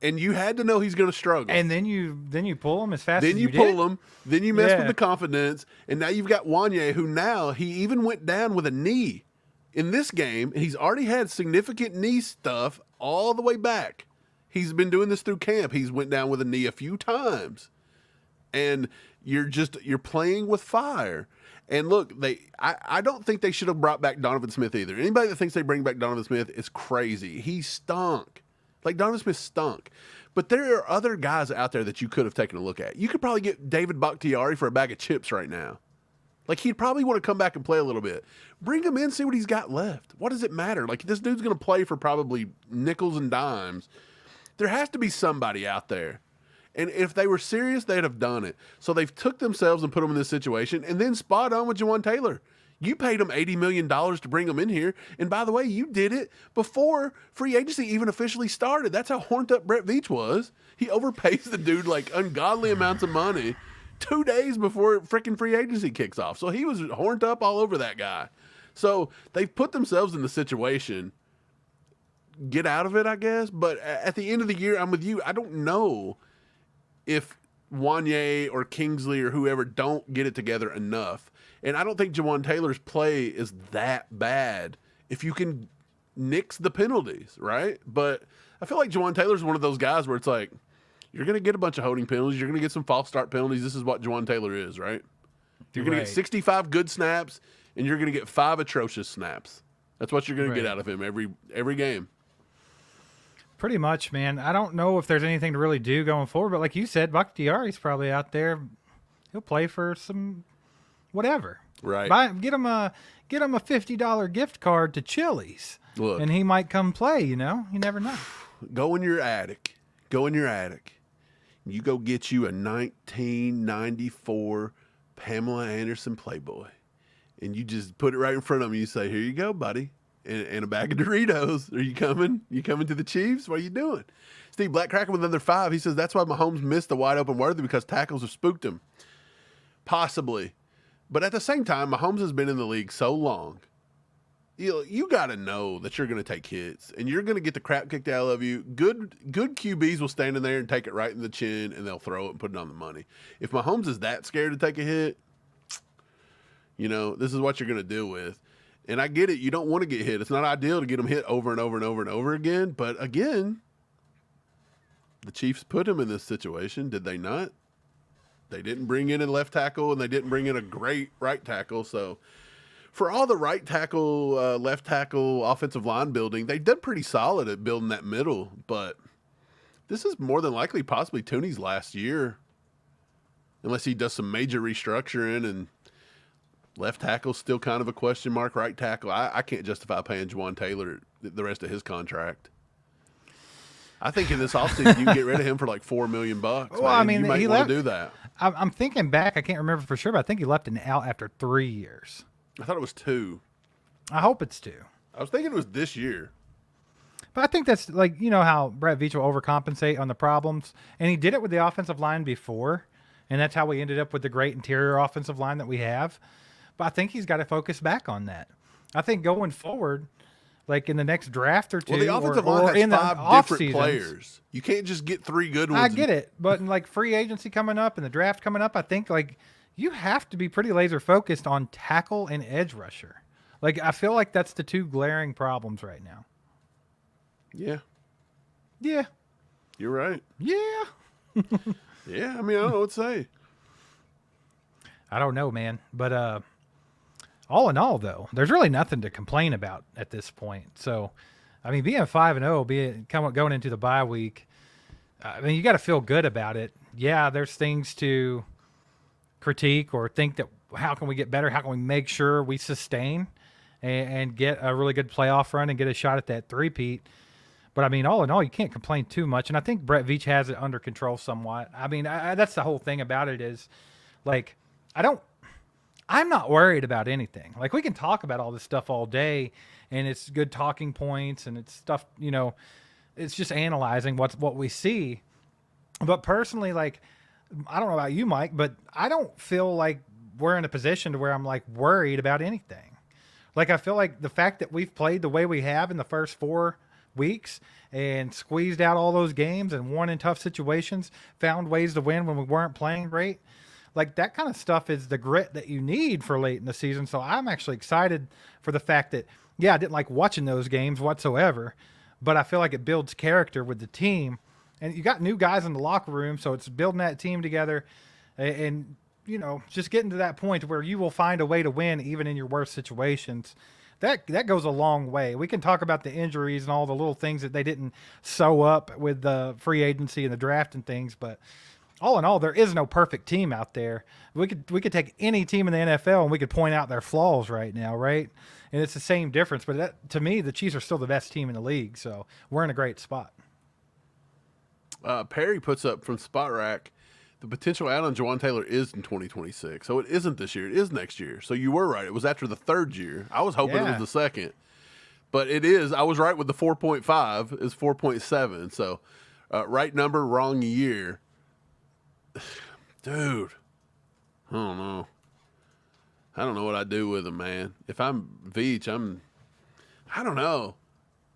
and you had to know he's going to struggle. And then you pull him as fast as then you you pull did? him. Then you mess with Yeah. the confidence. And now you've got Wanye, who now he even went down with a knee in this game. And he's already had significant knee stuff all the way back. He's been doing this through camp. He's went down with a knee a few times. And you're playing with fire. And look, I don't think they should have brought back Donovan Smith either. Anybody that thinks they bring back Donovan Smith is crazy. He stunk. Like, Donovan Smith stunk. But there are other guys out there that you could have taken a look at. You could probably get David Bakhtiari for a bag of chips right now. Like, he'd probably want to come back and play a little bit. Bring him in, see what he's got left. What does it matter? Like, this dude's going to play for probably nickels and dimes. There has to be somebody out there. And if they were serious, they'd have done it. So they've took themselves and put them in this situation, and then spot on with Jawan Taylor. You paid him $80 million to bring him in here. And by the way, you did it before free agency even officially started. That's how horned up Brett Veach was. He overpays the dude like ungodly amounts of money 2 days before freaking free agency kicks off. So he was horned up all over that guy. So they've put themselves in the situation. Get out of it, I guess. But at the end of the year, I'm with you. I don't know if Wanye or Kingsley or whoever don't get it together enough. And I don't think Jawan Taylor's play is that bad if you can nix the penalties, right? But I feel like Jawan Taylor's one of those guys where it's like, you're going to get a bunch of holding penalties. You're going to get some false start penalties. This is what Jawan Taylor is, right? You're going to get 65 good snaps, and you're going to get 5 atrocious snaps. That's what you're going to get out of him every game. Pretty much, man. I don't know if there's anything to really do going forward, but like you said, Bakhtiari's probably out there. He'll play for some whatever. Right. Get him a $50 gift card to Chili's. Look. And he might come play, you know? You never know. Go in your attic. You go get you a 1994 Pamela Anderson Playboy. And you just put it right in front of him. You say, here you go, buddy. And a bag of Doritos. Are you coming? You coming to the Chiefs? What are you doing? Steve Blackcracker with another 5. He says that's why Mahomes missed the wide open Worthy, because tackles have spooked him. Possibly. But at the same time, Mahomes has been in the league so long. You got to know that you're going to take hits, and you're going to get the crap kicked out of you. Good QBs will stand in there and take it right in the chin, and they'll throw it and put it on the money. If Mahomes is that scared to take a hit, this is what you're going to deal with. And I get it. You don't want to get hit. It's not ideal to get him hit over and over and over and over again. But again, the Chiefs put him in this situation, did they not? They didn't bring in a left tackle, and they didn't bring in a great right tackle. So for all the right tackle, left tackle, offensive line building, they've done pretty solid at building that middle. But this is more than likely possibly Tooney's last year, unless he does some major restructuring. And left tackle's still kind of a question mark. Right tackle, I can't justify paying Jawan Taylor the rest of his contract. I think in this offseason you can get rid of him for like $4 million. Well, I mean, you might want to do that. I'm thinking back. I can't remember for sure, but I think he left out after 3 years. I thought it was 2. I hope it's 2. I was thinking it was this year. But I think that's like, how Brett Veach will overcompensate on the problems. And he did it with the offensive line before. And that's how we ended up with the great interior offensive line that we have. but I think he's got to focus back on that. I think going forward, like in the next draft or two, Well, the offensive or line has in the 5 off different seasons, players. You can't just get 3 good ones. I get it, but in like free agency coming up and the draft coming up, I think like you have to be pretty laser focused on tackle and edge rusher. Like I feel like that's the 2 glaring problems right now. Yeah, Yeah, you're right. yeah. Yeah, I mean, I don't know what to say. I don't know, man, but all in all, though, there's really nothing to complain about at this point. So, I mean, being 5-0, going into the bye week, I mean, you got to feel good about it. Yeah, there's things to critique or think that how can we get better? How can we make sure we sustain and get a really good playoff run and get a shot at that three-peat? But, I mean, all in all, you can't complain too much. And I think Brett Veach has it under control somewhat. I mean, that's the whole thing about it is, like, I'm not worried about anything. Like, we can talk about all this stuff all day, and it's good talking points, and it's stuff, you know, it's just analyzing what we see. But personally, like, I don't know about you, Mike, but I don't feel like we're in a position to where I'm, like, worried about anything. Like, I feel like the fact that we've played the way we have in the first 4 weeks and squeezed out all those games and won in tough situations, found ways to win when we weren't playing great. Like that kind of stuff is the grit that you need for late in the season. So I'm actually excited for the fact that, yeah, I didn't like watching those games whatsoever, but I feel like it builds character with the team. And you got new guys in the locker room, so it's building that team together and you know, just getting to that point where you will find a way to win even in your worst situations. That goes a long way. We can talk about the injuries and all the little things that they didn't sew up with the free agency and the draft and things, but all in all, there is no perfect team out there. We could take any team in the NFL and we could point out their flaws right now, right? And it's the same difference. But to me, the Chiefs are still the best team in the league, so we're in a great spot. Perry puts up from Spot Rack, the potential out on Jawan Taylor is in 2026. So it isn't this year. It is next year. So you were right. It was after the 3rd year. I was hoping it was the 2nd. But it is. I was right with the 4.5. It's 4.7. So right number, wrong year. Dude. I don't know. I don't know what I do with him, man. If I'm Veach, I don't know.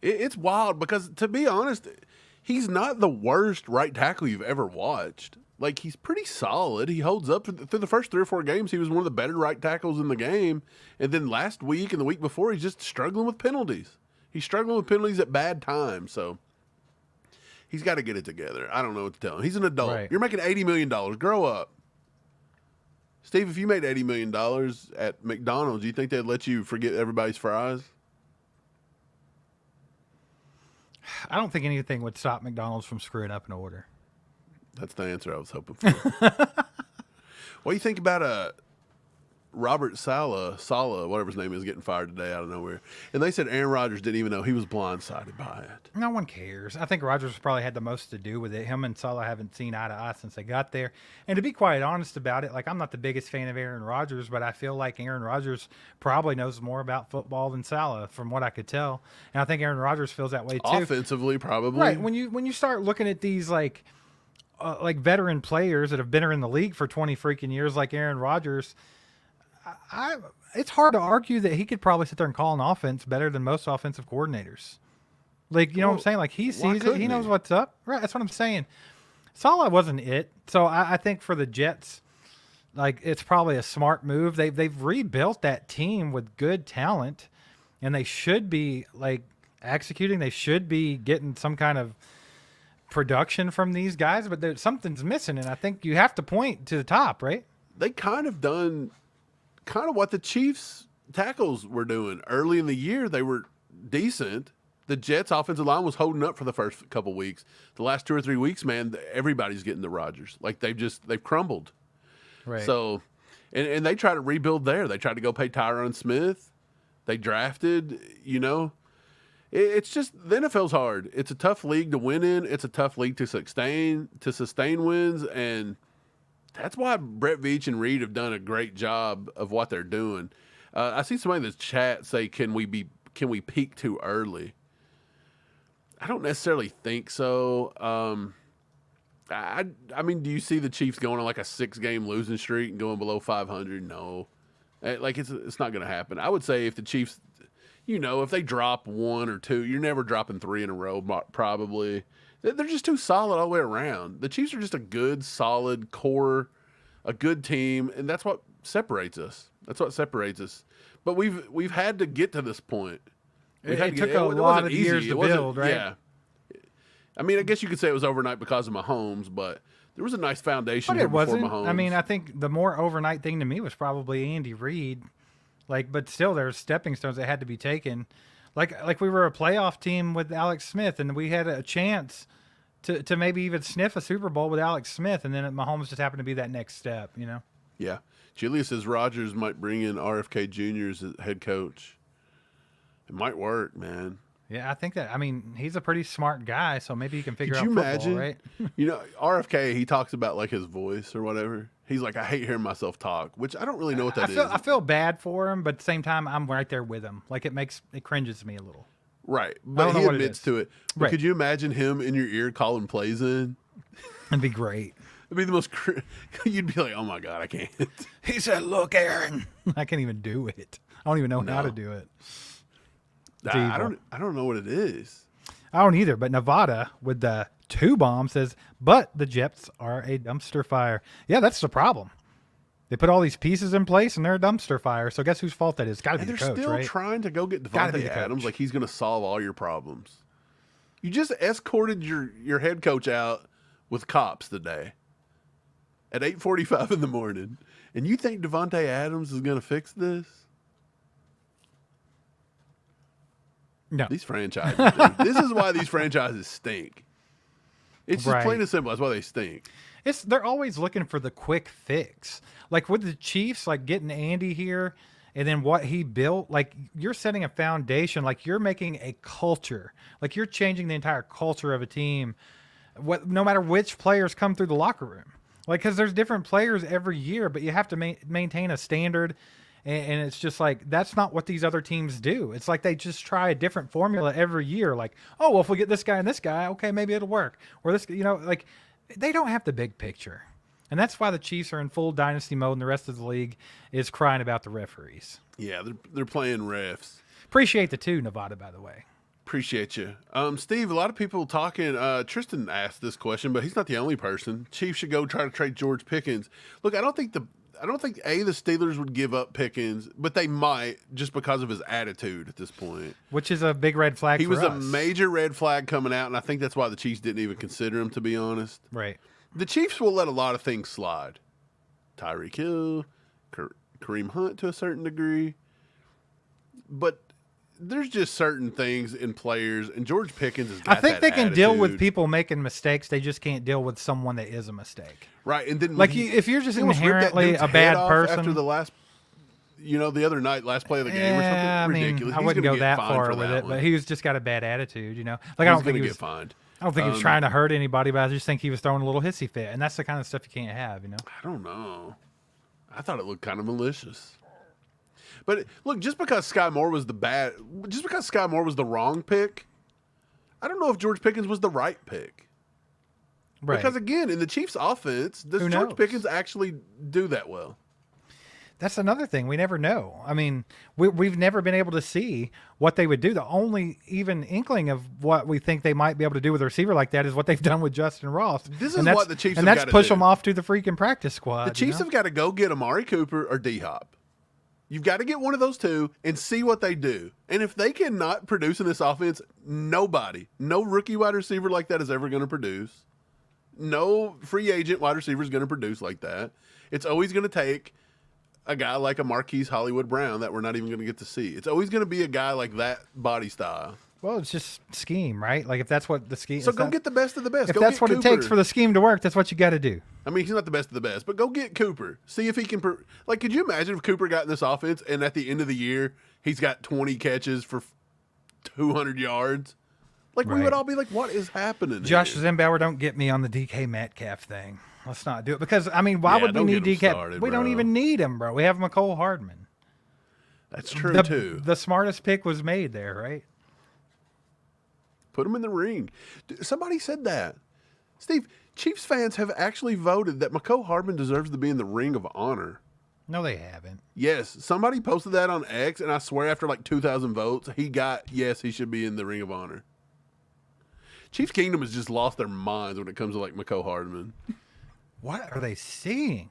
It's wild because, to be honest, he's not the worst right tackle you've ever watched. Like, he's pretty solid. He holds up through the first 3 or 4 games. He was one of the better right tackles in the game. And then last week and the week before, he's just struggling with penalties. He's struggling with penalties at bad times. So he's got to get it together. I don't know what to tell him. He's an adult. Right. You're making $80 million. Grow up. Steve, if you made $80 million at McDonald's, do you think they'd let you forget everybody's fries? I don't think anything would stop McDonald's from screwing up an order. That's the answer I was hoping for. What do you think about Robert Saleh, whatever his name is, getting fired today out of nowhere? And they said Aaron Rodgers didn't even know he was blindsided by it. No one cares. I think Rodgers probably had the most to do with it. Him and Saleh haven't seen eye to eye since they got there. And to be quite honest about it, like I'm not the biggest fan of Aaron Rodgers, but I feel like Aaron Rodgers probably knows more about football than Saleh, from what I could tell. And I think Aaron Rodgers feels that way too. Offensively, probably. Right. When you start looking at these like veteran players that have been in the league for 20 freaking years, like Aaron Rodgers, it's hard to argue that he could probably sit there and call an offense better than most offensive coordinators. Like, you know what I'm saying? Like, he sees it. He knows what's up. Right. That's what I'm saying. Saleh wasn't it. So I think for the Jets, like, it's probably a smart move. They've rebuilt that team with good talent, and they should be, like, executing. They should be getting some kind of production from these guys, but something's missing, and I think you have to point to the top, right? They kind of done what the Chiefs tackles were doing. Early in the year, they were decent. The Jets' offensive line was holding up for the first couple weeks. The last 2 or 3 weeks, man, everybody's getting the Rodgers. Like, they've crumbled. Right. So, and they try to rebuild there. They tried to go pay Tyron Smith. They drafted, it's just, the NFL's hard. It's a tough league to win in. It's a tough league to sustain wins, and that's why Brett Veach and Reed have done a great job of what they're doing. I see somebody in the chat say, "Can we peak too early?" I don't necessarily think so. I mean, do you see the Chiefs going on like a 6-game losing streak and going below 500? No. Like it's not going to happen. I would say if the Chiefs, if they drop 1 or 2, you're never dropping 3 in a row. Probably they're just too solid all the way around. The Chiefs are just a good, solid core, a good team, and that's what separates us. But we've had to get to this point. It took a lot of years to build, right? Yeah. I mean, I guess you could say it was overnight because of Mahomes, but there was a nice foundation But here it wasn't. before Mahomes. I mean, I think the more overnight thing to me was probably Andy Reid. But still, there's stepping stones that had to be taken. Like we were a playoff team with Alex Smith, and we had a chance to maybe even sniff a Super Bowl with Alex Smith, and then Mahomes just happened to be that next step, Yeah. Julius says Rodgers might bring in RFK Jr. as head coach. It might work, man. Yeah, I think that. I mean, he's a pretty smart guy, so maybe he can figure out Could you football, imagine? right? RFK, he talks about like his voice or whatever. He's like, I hate hearing myself talk, which I don't really know what that is. I feel bad for him, but at the same time, I'm right there with him. Like it cringes me a little. Right, but he admits to it. But right. Could you imagine him in your ear calling plays in? It'd be great. It'd be the most. You'd be like, oh my god, I can't. He said, "Look, Aaron, I can't even do it. I don't even know how to do it." I don't know what it is. I don't either. But Nevada with the 2 bomb says, "But the Jets are a dumpster fire." Yeah, that's the problem. They put all these pieces in place, and they're a dumpster fire. So guess whose fault that is? Got to be the coach, right? They're still trying to go get Devontae Adams like he's going to solve all your problems. You just escorted your head coach out with cops today at 8:45 in the morning, and you think Devontae Adams is going to fix this? No. These franchises. This is why these franchises stink. It's just plain and simple. That's why they stink. They're always looking for the quick fix. Like with the Chiefs, like getting Andy here and then what he built, like you're setting a foundation, like you're making a culture. Like you're changing the entire culture of a team, no matter which players come through the locker room. Like, because there's different players every year, but you have to maintain a standard. And it's just like, that's not what these other teams do. It's like they just try a different formula every year. Like, oh, well, if we get this guy and this guy, okay, maybe it'll work. Or this, like they don't have the big picture. And that's why the Chiefs are in full dynasty mode and the rest of the league is crying about the referees. Yeah, they're playing refs. Appreciate the 2, Nevada, by the way. Appreciate you. Steve, a lot of people talking. Tristan asked this question, but he's not the only person. Chiefs should go try to trade George Pickens. Look, I don't think the Steelers would give up Pickens, but they might just because of his attitude at this point. Which is a big red flag for us. He was a major red flag coming out, and I think that's why the Chiefs didn't even consider him, to be honest. Right. The Chiefs will let a lot of things slide. Tyreek Hill, Kareem Hunt to a certain degree. But there's just certain things in players, and George Pickens has got that I think they can deal with attitude. people making mistakes. They just can't deal with someone that is a mistake. Right, and then like if you're just inherently a bad person after the last, the other night, last play of the game or something ridiculous. I wouldn't go that far with it, but he's just got a bad attitude. Like I don't think he was get fined. I don't think he was trying to hurt anybody, but I just think he was throwing a little hissy fit, and that's the kind of stuff you can't have. I don't know. I thought it looked kind of malicious. But look, just because Skyy Moore was the wrong pick, I don't know if George Pickens was the right pick. Right. Because again, in the Chiefs' offense, does George Pickens actually do that well? That's another thing. We never know. I mean, we've never been able to see what they would do. The only even inkling of what we think they might be able to do with a receiver like that is what they've done with Justin Ross. This is what the Chiefs have got to do. And that's push them off to the freaking practice squad. The Chiefs have got to go get Amari Cooper or D-Hop. You've got to get one of those two and see what they do. And if they cannot produce in this offense, no rookie wide receiver like that is ever going to produce. No free agent wide receiver is going to produce like that. It's always going to take a guy like a Marquise Hollywood Brown that we're not even going to get to see. It's always going to be a guy like that body style. Well, it's just scheme, right? Like if that's what the scheme. So go get the best of the best. If that's what it takes for the scheme to work, that's what you got to do. I mean, he's not the best of the best, but go get Cooper. See if he can. Could you imagine if Cooper got in this offense and at the end of the year he's got 20 catches for 200 yards? We would all be like, "What is happening?" Josh Zimbauer, don't get me on the DK Metcalf thing. Let's not do it because why would we need DK? We don't even need him, bro. We have McCole Hardman. That's true too. The smartest pick was made there, right? Put him in the ring. Somebody said that. Steve, Chiefs fans have actually voted that McCole Hardman deserves to be in the Ring of Honor. No, they haven't. Yes, somebody posted that on X, and I swear after like 2,000 votes, he should be in the Ring of Honor. Chiefs Kingdom has just lost their minds when it comes to like Mecole Hardman. What are they seeing?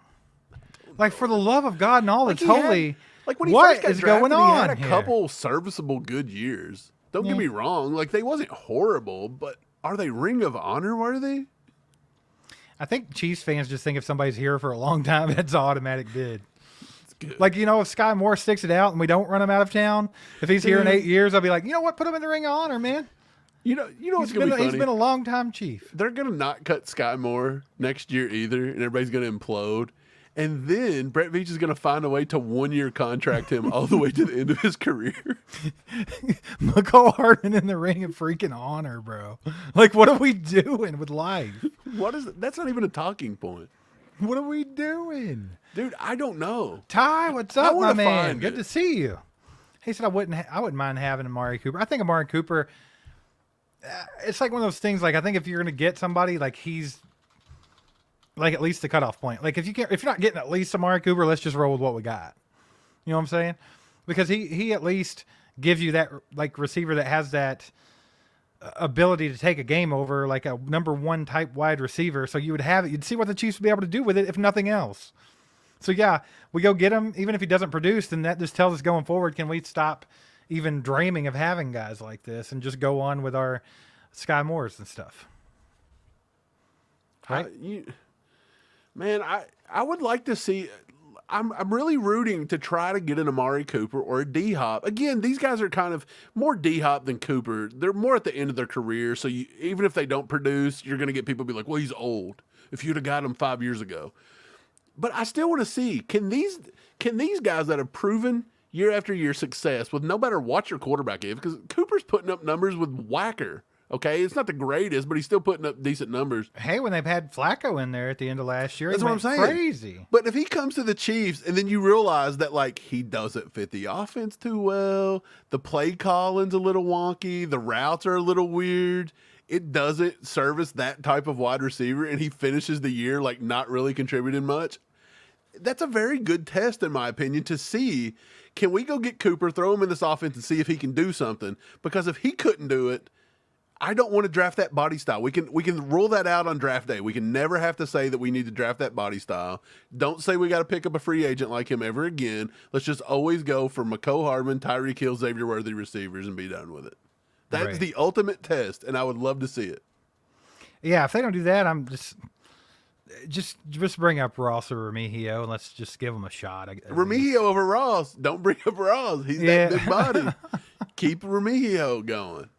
Like, for the love of God and all Like that's holy, when he what first got is drafted, going on he had a here? couple serviceable good years. Don't get me wrong. Like, they wasn't horrible, but are they Ring of Honor worthy? I think Chiefs fans just think if somebody's here for a long time, it's an automatic bid. It's good. Like, if Skyy Moore sticks it out and we don't run him out of town, if he's here in 8 years, I'll be like, you know what? Put him in the Ring of Honor, man. You know what's going to be funny? He's been a long-time Chief. They're going to not cut Skyy Moore next year either, and everybody's going to implode. And then Brett Veach is going to find a way to 1-year contract him all the way to the end of his career. Mecole Hardman in the Ring of freaking Honor, bro. Like, what are we doing with life? That's not even a talking point. What are we doing? Dude, I don't know. Ty, what's up, my man? Good it. to see you. He said I wouldn't mind having Amari Cooper. I think Amari Cooper, it's like one of those things, like, I think if you're going to get somebody, like, he's like at least the cutoff point. Like, if you're not getting at least Amari Cooper, let's just roll with what we got. You know what I'm saying? Because he at least gives you that, like, receiver that has that ability to take a game over, like a number 1 type wide receiver. So you would have it. You'd see what the Chiefs would be able to do with it, if nothing else. So yeah, we go get him. Even if he doesn't produce, then that just tells us going forward, can we stop even dreaming of having guys like this and just go on with our Skyy Moores and stuff? Right? Man, I would like to see. I'm really rooting to try to get an Amari Cooper or a D-Hop. Again, these guys are kind of more D-Hop than Cooper. They're more at the end of their career, so even if they don't produce, you're going to get people be like, well, he's old. If you'd have got him 5 years ago. But I still want to see, can these guys that have proven year after year success with no matter what your quarterback is, because Cooper's putting up numbers with Wacker. Okay, it's not the greatest, but he's still putting up decent numbers. Hey, when they've had Flacco in there at the end of last year, that's what I'm saying. Crazy. But if he comes to the Chiefs and then you realize that, like, he doesn't fit the offense too well, the play calling's a little wonky, the routes are a little weird, it doesn't service that type of wide receiver, and he finishes the year like not really contributing much. That's a very good test, in my opinion, to see, can we go get Cooper, throw him in this offense, and see if he can do something? Because if he couldn't do it, I don't want to draft that body style. We can rule that out on draft day. We can never have to say that we need to draft that body style. Don't say we got to pick up a free agent like him ever again. Let's just always go for Mecole Hardman, Tyreek Hill, Xavier Worthy receivers and be done with it. That's right. The ultimate test, and I would love to see it. Yeah, if they don't do that, I'm just bring up Ross or Remigio and let's just give them a shot. Remigio over Ross. Don't bring up Ross. He's that big body. Keep Remigio going.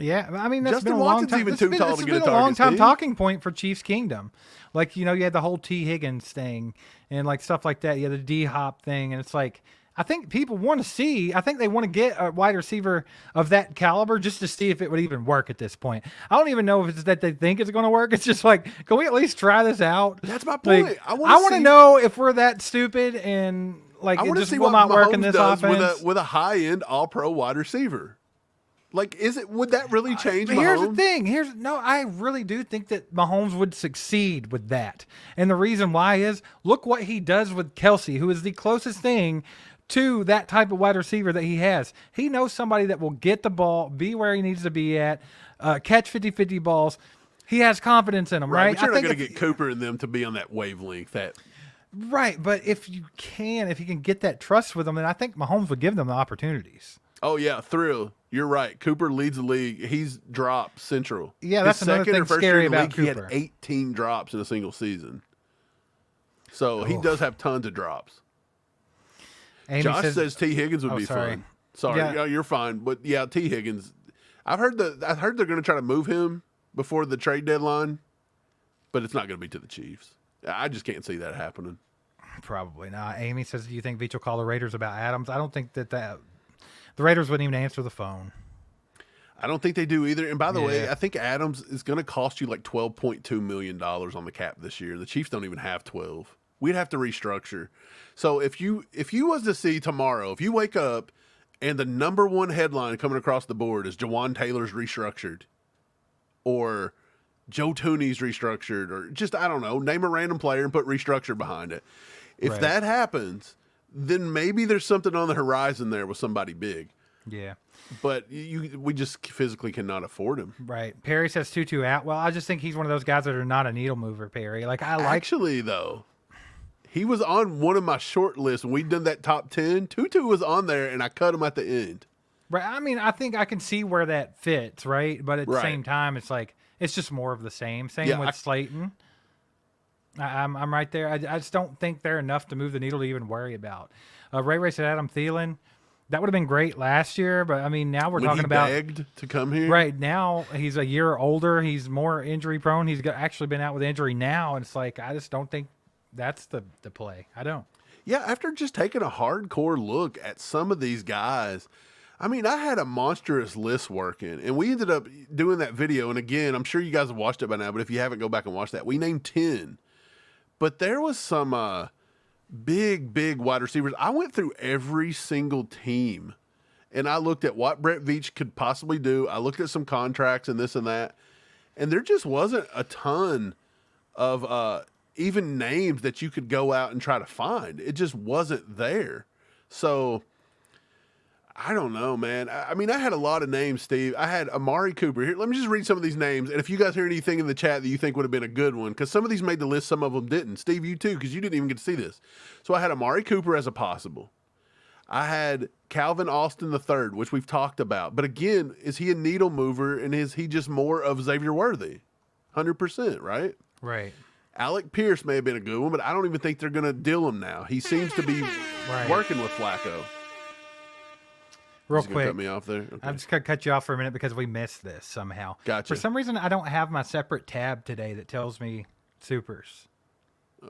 Yeah, I mean, that's Justin been a long Watson's time. even too tall to get a It's been a long target, time Steve. talking point for Chiefs Kingdom. Like, you had the whole T. Higgins thing and like stuff like that. Yeah, the D-Hop thing. And it's like, I think people want to see, I think they want to get a wide receiver of that caliber just to see if it would even work at this point. I don't even know if it's that they think it's going to work. It's just like, can we at least try this out? That's my point. Like, I want to know if we're that stupid and like it just will not work in this offense. With a high-end all-pro wide receiver. Like, would that really change Mahomes? Here's the thing. I really do think that Mahomes would succeed with that. And the reason why is, look what he does with Kelsey, who is the closest thing to that type of wide receiver that he has. He knows somebody that will get the ball, be where he needs to be at, catch 50-50 balls. He has confidence in him, right? But you're not going to get Cooper and them to be on that wavelength. Right, but if he can get that trust with them, then I think Mahomes would give them the opportunities. Oh, yeah, thrill. You're right. Cooper leads the league. He's drop central. Yeah, that's another thing scary about Cooper. He had 18 drops in a single season. So he does have tons of drops. Amy Josh says T. Higgins would be fun. Sorry, Yeah. you're fine. But yeah, T. Higgins. I've heard they're going to try to move him before the trade deadline, but it's not going to be to the Chiefs. I just can't see that happening. Probably not. Amy says, do you think Veach will call the Raiders about Adams? I don't think that the Raiders wouldn't even answer the phone. I don't think they do either. And by the way, I think Adams is going to cost you like $12.2 million on the cap this year. The Chiefs don't even have 12. We'd have to restructure. So if you was to see tomorrow, if you wake up and the number one headline coming across the board is Jawan Taylor's restructured or Joe Tooney's restructured or just, I don't know, name a random player and put restructured behind it. If Right. that happens, then maybe there's something on the horizon there with somebody big. Yeah. But we just physically cannot afford him. Right. Perry says Tutu out. Well, I just think he's one of those guys that are not a needle mover, Perry. Like, I like. Actually, though, he was on one of my short lists when we'd done that top 10. Tutu was on there, and I cut him at the end. Right. I mean, I think I can see where that fits, right? But at the Right. same time, it's like, it's just more of the same. Same Yeah, with Slayton. I'm right there. I just don't think they're enough to move the needle to even worry about. Ray said Adam Thielen. That would have been great last year, but I mean, now we're When talking he about begged to come here. right now. He's a year older. He's more injury prone. He's actually been out with injury now, and it's like I just don't think that's the play. I don't. Yeah, after just taking a hardcore look at some of these guys, I mean, I had a monstrous list working, and we ended up doing that video. And again, I'm sure you guys have watched it by now, but if you haven't, go back and watch that. We named 10, but there was some big wide receivers. I went through every single team, and I looked at what Brett Veach could possibly do. I looked at some contracts and this and that, and there just wasn't a ton of even names that you could go out and try to find. It just wasn't there. So I don't know, man. I mean, I had a lot of names, Steve. I had Amari Cooper. Here, let me just read some of these names. And if you guys hear anything in the chat that you think would have been a good one, because some of these made the list, some of them didn't. Steve, you too, because you didn't even get to see this. So I had Amari Cooper as a possible. I had Calvin Austin III, which we've talked about. But again, is he a needle mover, and is he just more of Xavier Worthy? 100%, right? Right. Alec Pierce may have been a good one, but I don't even think they're going to deal him now. He seems to be working with Flacco. Real Just gonna quick, cut me off there. Okay. I'm just going to cut you off for a minute because we missed this somehow. Gotcha. For some reason, I don't have my separate tab today that tells me supers,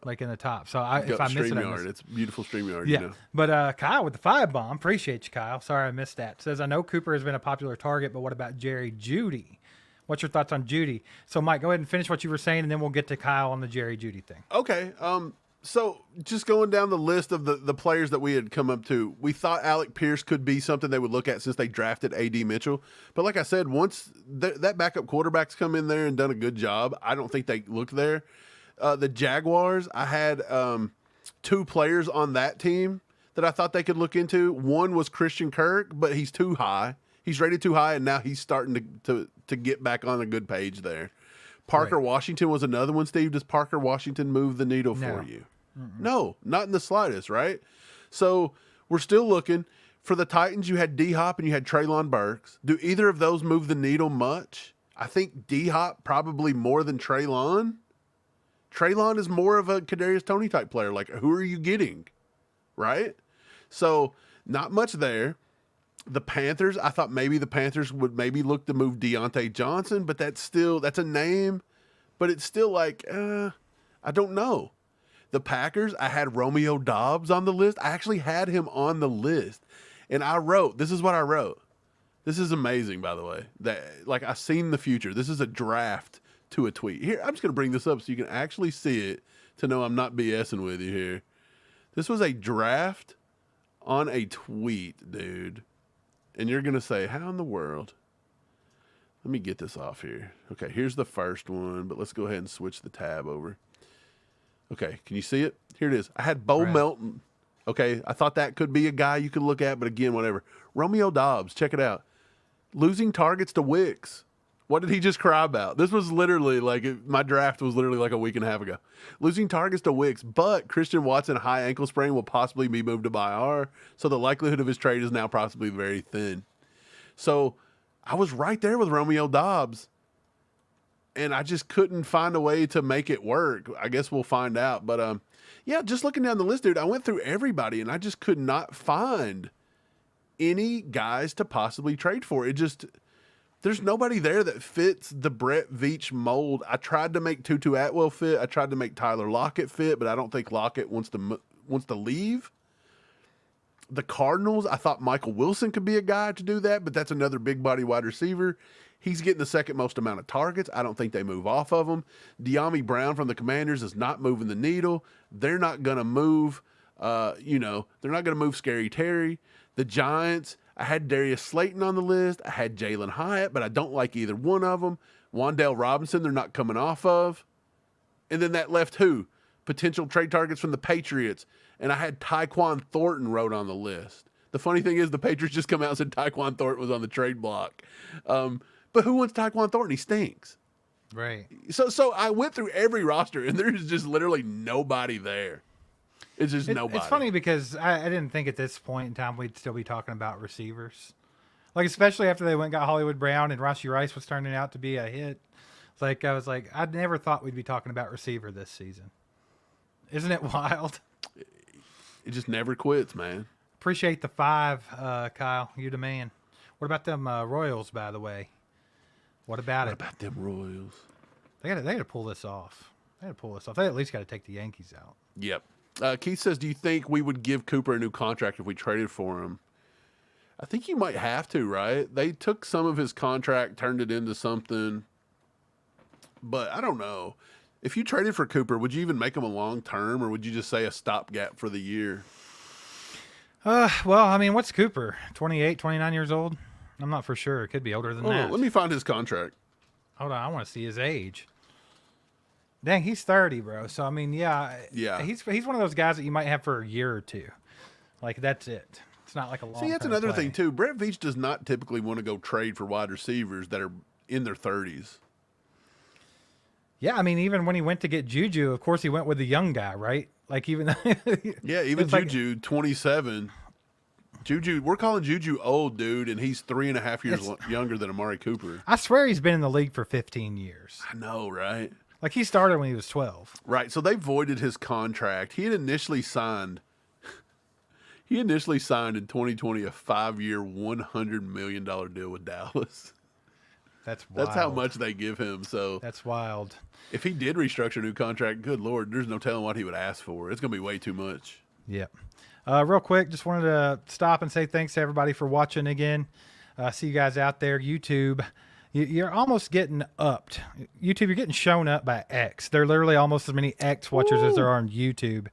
like in the top. So if I miss it, I miss it. It's beautiful StreamYard. Yeah. You know. But Kyle with the 5-bomb. Appreciate you, Kyle. Sorry I missed that. Says, I know Cooper has been a popular target, but what about Jerry Jeudy? What's your thoughts on Jeudy? So, Mike, go ahead and finish what you were saying, and then we'll get to Kyle on the Jerry Jeudy thing. Okay. So just going down the list of the players that we had come up to, we thought Alec Pierce could be something they would look at since they drafted A.D. Mitchell. But like I said, once that backup quarterback's come in there and done a good job, I don't think they look there. The Jaguars, I had 2 players on that team that I thought they could look into. One was Christian Kirk, but he's too high. He's rated too high, and now he's starting to get back on a good page there. Parker Washington was another one, Steve. Does Parker Washington move the needle for you? No, not in the slightest, right? So we're still looking. For the Titans, you had D-Hop and you had Treylon Burks. Do either of those move the needle much? I think D-Hop probably more than Treylon. Treylon is more of a Kadarius Toney type player. Like, who are you getting? Right? So not much there. The Panthers, I thought maybe the Panthers would maybe look to move Deontay Johnson, but that's a name, but it's still like, I don't know. The Packers, I had Romeo Doubs on the list. I actually had him on the list, and this is what I wrote. This is amazing, by the way, that like I've seen the future. This is a draft to a tweet. Here, I'm just going to bring this up so you can actually see it to know I'm not BSing with you here. This was a draft on a tweet, dude. And you're going to say, how in the world? Let me get this off here. Okay, here's the first one, but let's go ahead and switch the tab over. Okay, can you see it? Here it is. I had Bo Melton. Okay, I thought that could be a guy you could look at, but again, whatever. Romeo Doubs, check it out. Losing targets to Wicks. What did he just cry about? This was literally my draft was literally like a week and a half ago. Losing targets to Wicks, but Christian Watson high ankle sprain will possibly be moved to IR, so the likelihood of his trade is now possibly very thin. So I was right there with Romeo Doubs, and I just couldn't find a way to make it work. I guess we'll find out. But yeah, just looking down the list, dude, I went through everybody, and I just could not find any guys to possibly trade for. There's nobody there that fits the Brett Veach mold. I tried to make Tutu Atwell fit. I tried to make Tyler Lockett fit, but I don't think Lockett wants to leave. The Cardinals, I thought Michael Wilson could be a guy to do that, but that's another big body wide receiver. He's getting the second most amount of targets. I don't think they move off of him. De'Ami Brown from the Commanders is not moving the needle. They're not going to move, they're not going to move Scary Terry. The Giants, I had Darius Slayton on the list. I had Jalen Hyatt, but I don't like either one of them. Wan'Dale Robinson, they're not coming off of. And then that left who? potential trade targets from the Patriots, and I had Tyquan Thornton wrote on the list. The funny thing is the Patriots just come out and said Tyquan Thornton was on the trade block. But who wants Tyquan Thornton? He stinks. Right. So I went through every roster, and there's just literally nobody there. It's just nobody. It's funny because I didn't think at this point in time we'd still be talking about receivers. Like, especially after they went and got Hollywood Brown and Rashee Rice was turning out to be a hit. It's like, I was like, I never thought we'd be talking about receiver this season. Isn't it wild? It just never quits, man. Appreciate the 5, Kyle. You the man. What about them Royals, by the way? What about it? What about them Royals? They got to pull this off. They at least got to take the Yankees out. Yep. Keith says, do you think we would give Cooper a new contract if we traded for him? I think you might have to, right? They took some of his contract, turned it into something. But I don't know. If you traded for Cooper, would you even make him a long term, or would you just say a stopgap for the year? Well, I mean, what's Cooper? 28, 29 years old? I'm not for sure. It could be older than that. Let me find his contract. Hold on. I want to see his age. Dang, he's 30, bro. So, I mean, yeah. He's one of those guys that you might have for a year or two. Like, that's it. It's not like a long. See, that's another thing, too. Brett Veach does not typically want to go trade for wide receivers that are in their 30s. Yeah, I mean, even when he went to get Juju, of course he went with the young guy, right? Like, even yeah, even Juju, 27. Juju, we're calling Juju old, dude, and he's 3.5 years younger than Amari Cooper. I swear he's been in the league for 15 years. I know, right? Like, he started when he was 12. Right, so they voided his contract. He had initially signed in 2020 a 5-year, $100 million deal with Dallas. That's wild. That's how much they give him. So that's wild. If he did restructure a new contract, good Lord, there's no telling what he would ask for. It's going to be way too much. Yep. Real quick, just wanted to stop and say thanks to everybody for watching again. See you guys out there. YouTube, you're almost getting upped. YouTube, you're getting shown up by X. There are literally almost as many X watchers as there are on YouTube,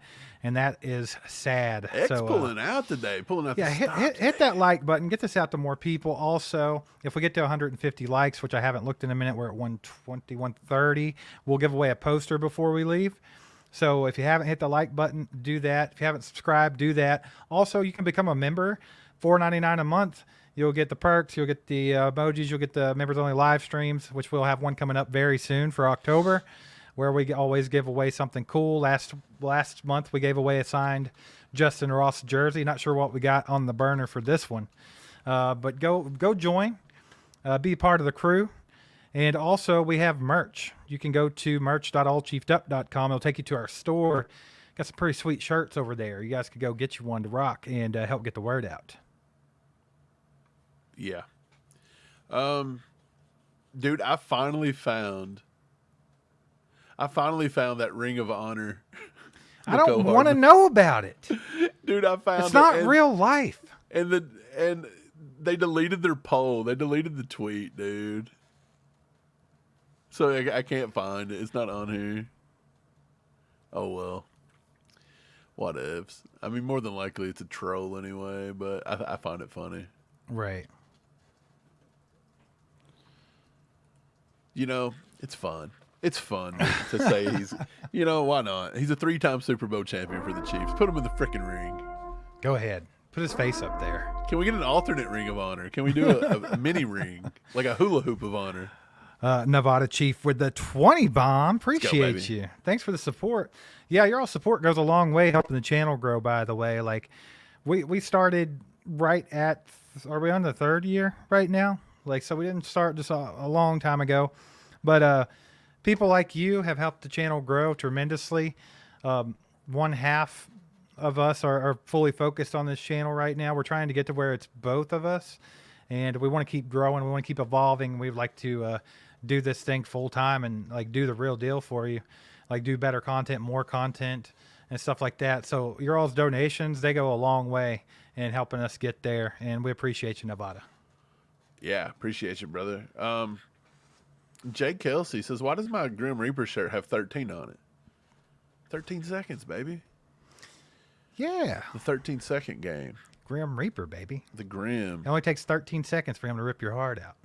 and that is sad. X pulling out today, Yeah, hit that like button. Get this out to more people. Also, if we get to 150 likes, which I haven't looked in a minute, we're at 120, 130. We'll give away a poster before we leave. So if you haven't hit the like button, do that. If you haven't subscribed, do that. Also, you can become a member, $4.99 a month. You'll get the perks. You'll get the emojis. You'll get the members-only live streams, which we'll have one coming up very soon for October, where we always give away something cool. Last month, we gave away a signed Justin Ross jersey. Not sure what we got on the burner for this one. But go join. Be part of the crew. And also, we have merch. You can go to merch.allchiefdup.com. It'll take you to our store. Got some pretty sweet shirts over there. You guys could go get you one to rock and help get the word out. Yeah. Dude, I finally found that Ring of Honor. I don't want to know about it. Dude, I found it's not real life. And they deleted their poll. They deleted the tweet, dude. So I can't find it. It's not on here. Oh, well. What ifs? I mean, more than likely it's a troll anyway, but I find it funny. Right. You know, it's fun. It's fun to say he's, why not? He's a 3-time Super Bowl champion for the Chiefs. Put him in the freaking ring. Go ahead. Put his face up there. Can we get an alternate Ring of Honor? Can we do a mini ring? Like a hula hoop of honor? Nevada Chief with the 20 bomb. Appreciate you. Thanks for the support. Yeah, your all support goes a long way helping the channel grow, by the way. Like, we started right at, are we on the 3rd year right now? Like, so we didn't start just a long time ago. But people like you have helped the channel grow tremendously. One half of us are fully focused on this channel right now. We're trying to get to where it's both of us. And we want to keep growing. We want to keep evolving. We'd like to do this thing full time and like do the real deal for you, like do better content, more content and stuff like that. So your all's donations, they go a long way in helping us get there. And we appreciate you, Nevada. Yeah. Appreciate you, brother. Jake Kelsey says, why does my Grim Reaper shirt have 13 on it? 13 seconds, baby. Yeah. The 13-second game. Grim Reaper, baby. The Grim. It only takes 13 seconds for him to rip your heart out.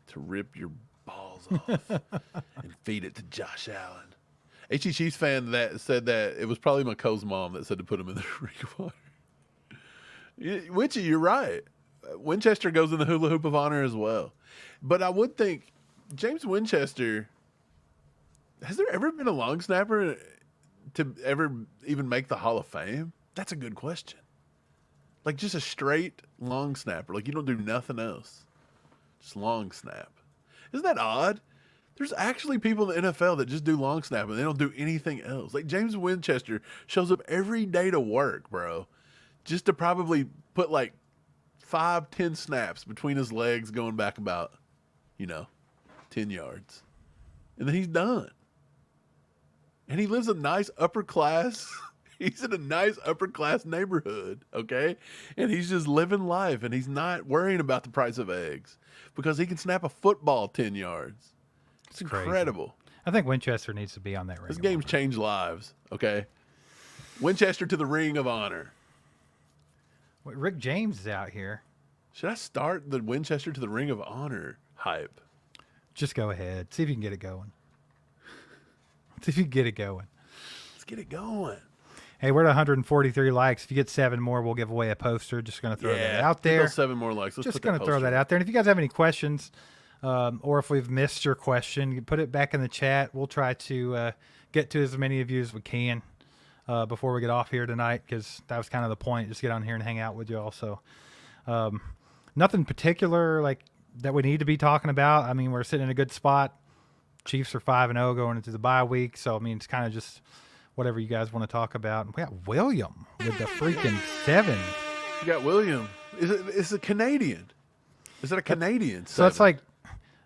To rip your balls off and feed it to Josh Allen. Chiefs fan that said that it was probably McCo's mom that said to put him in the ring of honor. Which you're right. Winchester goes in the hula hoop of honor as well. But I would think James Winchester, has there ever been a long snapper to ever even make the Hall of Fame? That's a good question. Like just a straight long snapper. Like you don't do nothing else. Just long snap. Isn't that odd? There's actually people in the NFL that just do long snap and they don't do anything else. Like James Winchester shows up every day to work, bro, just to probably put like 5-10 snaps between his legs going back about, 10 yards. And then he's done. And he lives a nice upper class. He's in a nice upper class neighborhood, okay? And he's just living life and he's not worrying about the price of eggs because he can snap a football 10 yards. It's incredible. I think Winchester needs to be on that ring. This game's changed lives, okay? Winchester to the Ring of Honor. Wait, Rick James is out here. Should I start the Winchester to the Ring of Honor hype? Just go ahead. See if you can get it going. See if you can get it going. Let's get it going. Hey, we're at 143 likes. If you get 7 more, we'll give away a poster. Just going to throw that out there. 7 more likes. Let's just going to throw that out there. And if you guys have any questions, or if we've missed your question, you put it back in the chat. We'll try to get to as many of you as we can before we get off here tonight, because that was kind of the point. Just get on here and hang out with you all. So nothing particular like that we need to be talking about. I mean, we're sitting in a good spot. Chiefs are 5-0 going into the bye week. So, I mean, it's kind of just whatever you guys want to talk about. We got William with the freaking 7. You got William. Is it Canadian? Is it a Canadian? So it's like,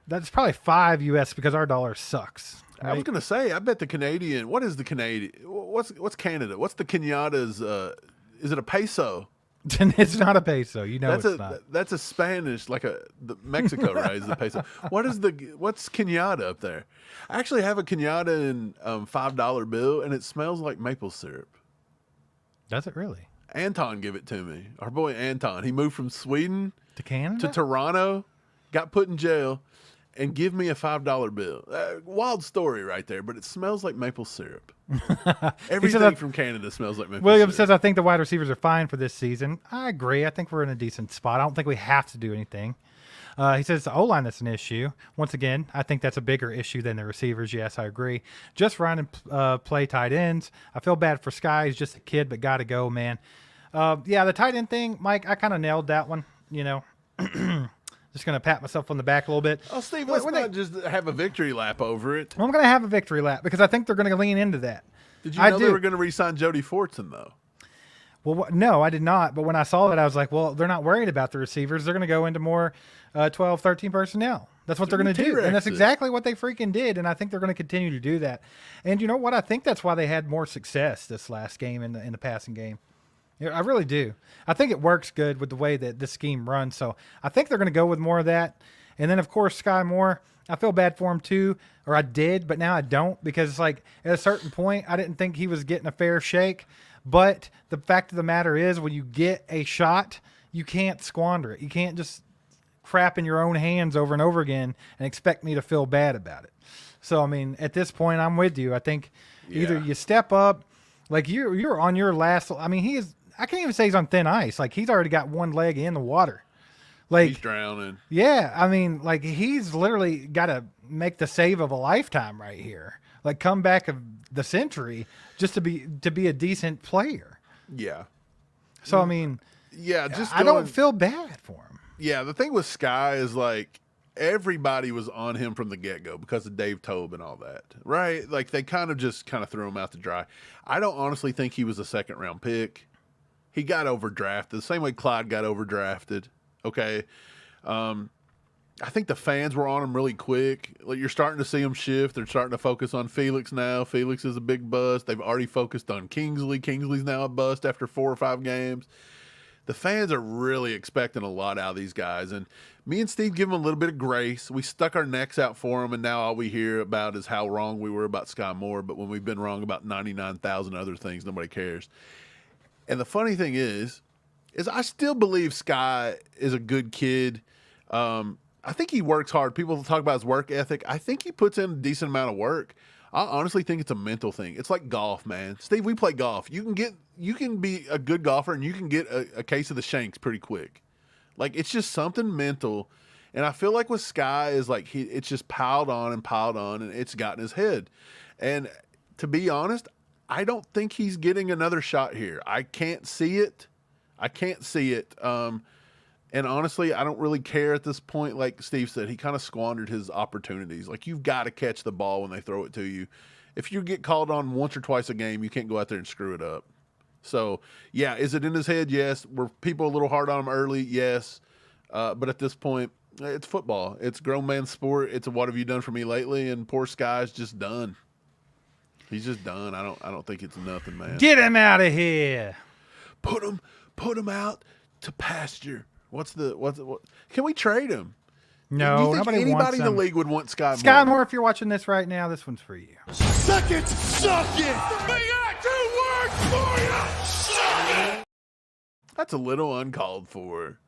that's probably 5 US because our dollar sucks. Right? I was going to say, I bet the Canadian, what is the Canadian? What's Canada? What's the Kenyatta's, is it a peso? It's not a peso. It's not. That's a Spanish, like the Mexico, right? Is the peso. What's Kenyatta up there? I actually have a Kenyatta in $5 bill, and it smells like maple syrup. Does it really? Anton gave it to me. Our boy Anton. He moved from Sweden to Canada to Toronto, got put in jail, and give me a $5 bill. Wild story right there, but it smells like maple syrup. Everything from Canada smells like maple syrup. William says, I think the wide receivers are fine for this season. I agree. I think we're in a decent spot. I don't think we have to do anything. He says the O-line is an issue. Once again, I think that's a bigger issue than the receivers. Yes, I agree. Just run and play tight ends. I feel bad for Skyy. He's just a kid, but got to go, man. Yeah, the tight end thing, Mike, I kind of nailed that one, Just going to pat myself on the back a little bit. Oh, Steve, let's not just have a victory lap over it. I'm going to have a victory lap because I think they're going to lean into that. Did you know they were going to re-sign Jody Fortson, though? Well, no, I did not. But when I saw that, I was like, well, they're not worried about the receivers. They're going to go into more 12, 13 personnel. That's what they're going to do. And that's exactly what they freaking did. And I think they're going to continue to do that. And you know what? I think that's why they had more success this last game in the passing game. I really do. I think it works good with the way that this scheme runs. So I think they're going to go with more of that. And then, of course, Skyy Moore, I feel bad for him too, or I did, but now I don't, because it's like at a certain point, I didn't think he was getting a fair shake. But the fact of the matter is, when you get a shot, you can't squander it. You can't just crap in your own hands over and over again and expect me to feel bad about it. So, I mean, at this point, I'm with you. I think either you step up, like you're on your last, I mean, I can't even say he's on thin ice. Like, he's already got one leg in the water. Like, he's drowning. Yeah, I mean, like, he's literally got to make the save of a lifetime right here. Like, comeback of the century just to be a decent player. Yeah. So, I mean, I don't feel bad for him. Yeah, the thing with Skyy is, like, everybody was on him from the get-go because of Dave Tobe and all that, right? Like, they kind of threw him out to dry. I don't honestly think he was a second-round pick. He got overdrafted the same way Clyde got overdrafted. Okay. I think the fans were on him really quick. Like, you're starting to see them shift. They're starting to focus on Felix now. Felix is a big bust. They've already focused on Kingsley. Kingsley's now a bust after 4 or 5 games. The fans are really expecting a lot out of these guys. And me and Steve give them a little bit of grace. We stuck our necks out for them, and now all we hear about is how wrong we were about Skyy Moore. But when we've been wrong about 99,000 other things, nobody cares. And the funny thing is I still believe Skyy is a good kid. I think he works hard. People talk about his work ethic. I think he puts in a decent amount of work. I honestly think it's a mental thing. It's like golf, man. Steve, we play golf. You can be a good golfer and you can get a case of the shanks pretty quick. Like, it's just something mental. And I feel like with Skyy is like it's just piled on and it's gotten his head. And to be honest, I don't think he's getting another shot here. I can't see it. And honestly, I don't really care at this point. Like Steve said, he kind of squandered his opportunities. Like, you've got to catch the ball when they throw it to you. If you get called on once or twice a game, you can't go out there and screw it up. So, yeah, is it in his head? Yes. Were people a little hard on him early? Yes. But at this point, it's football. It's grown man sport. It's a what have you done for me lately? And poor Skyy's just done. He's just done. I don't think it's nothing, man. Get him out of here. Put him out to pasture. What? Can we trade him? No, Do you think nobody anybody wants in him. the league would want Skyy Moore? Skyy Moore, if you're watching this right now, this one's for you. Suck it! They got 2 words for you! Suck it! That's a little uncalled for.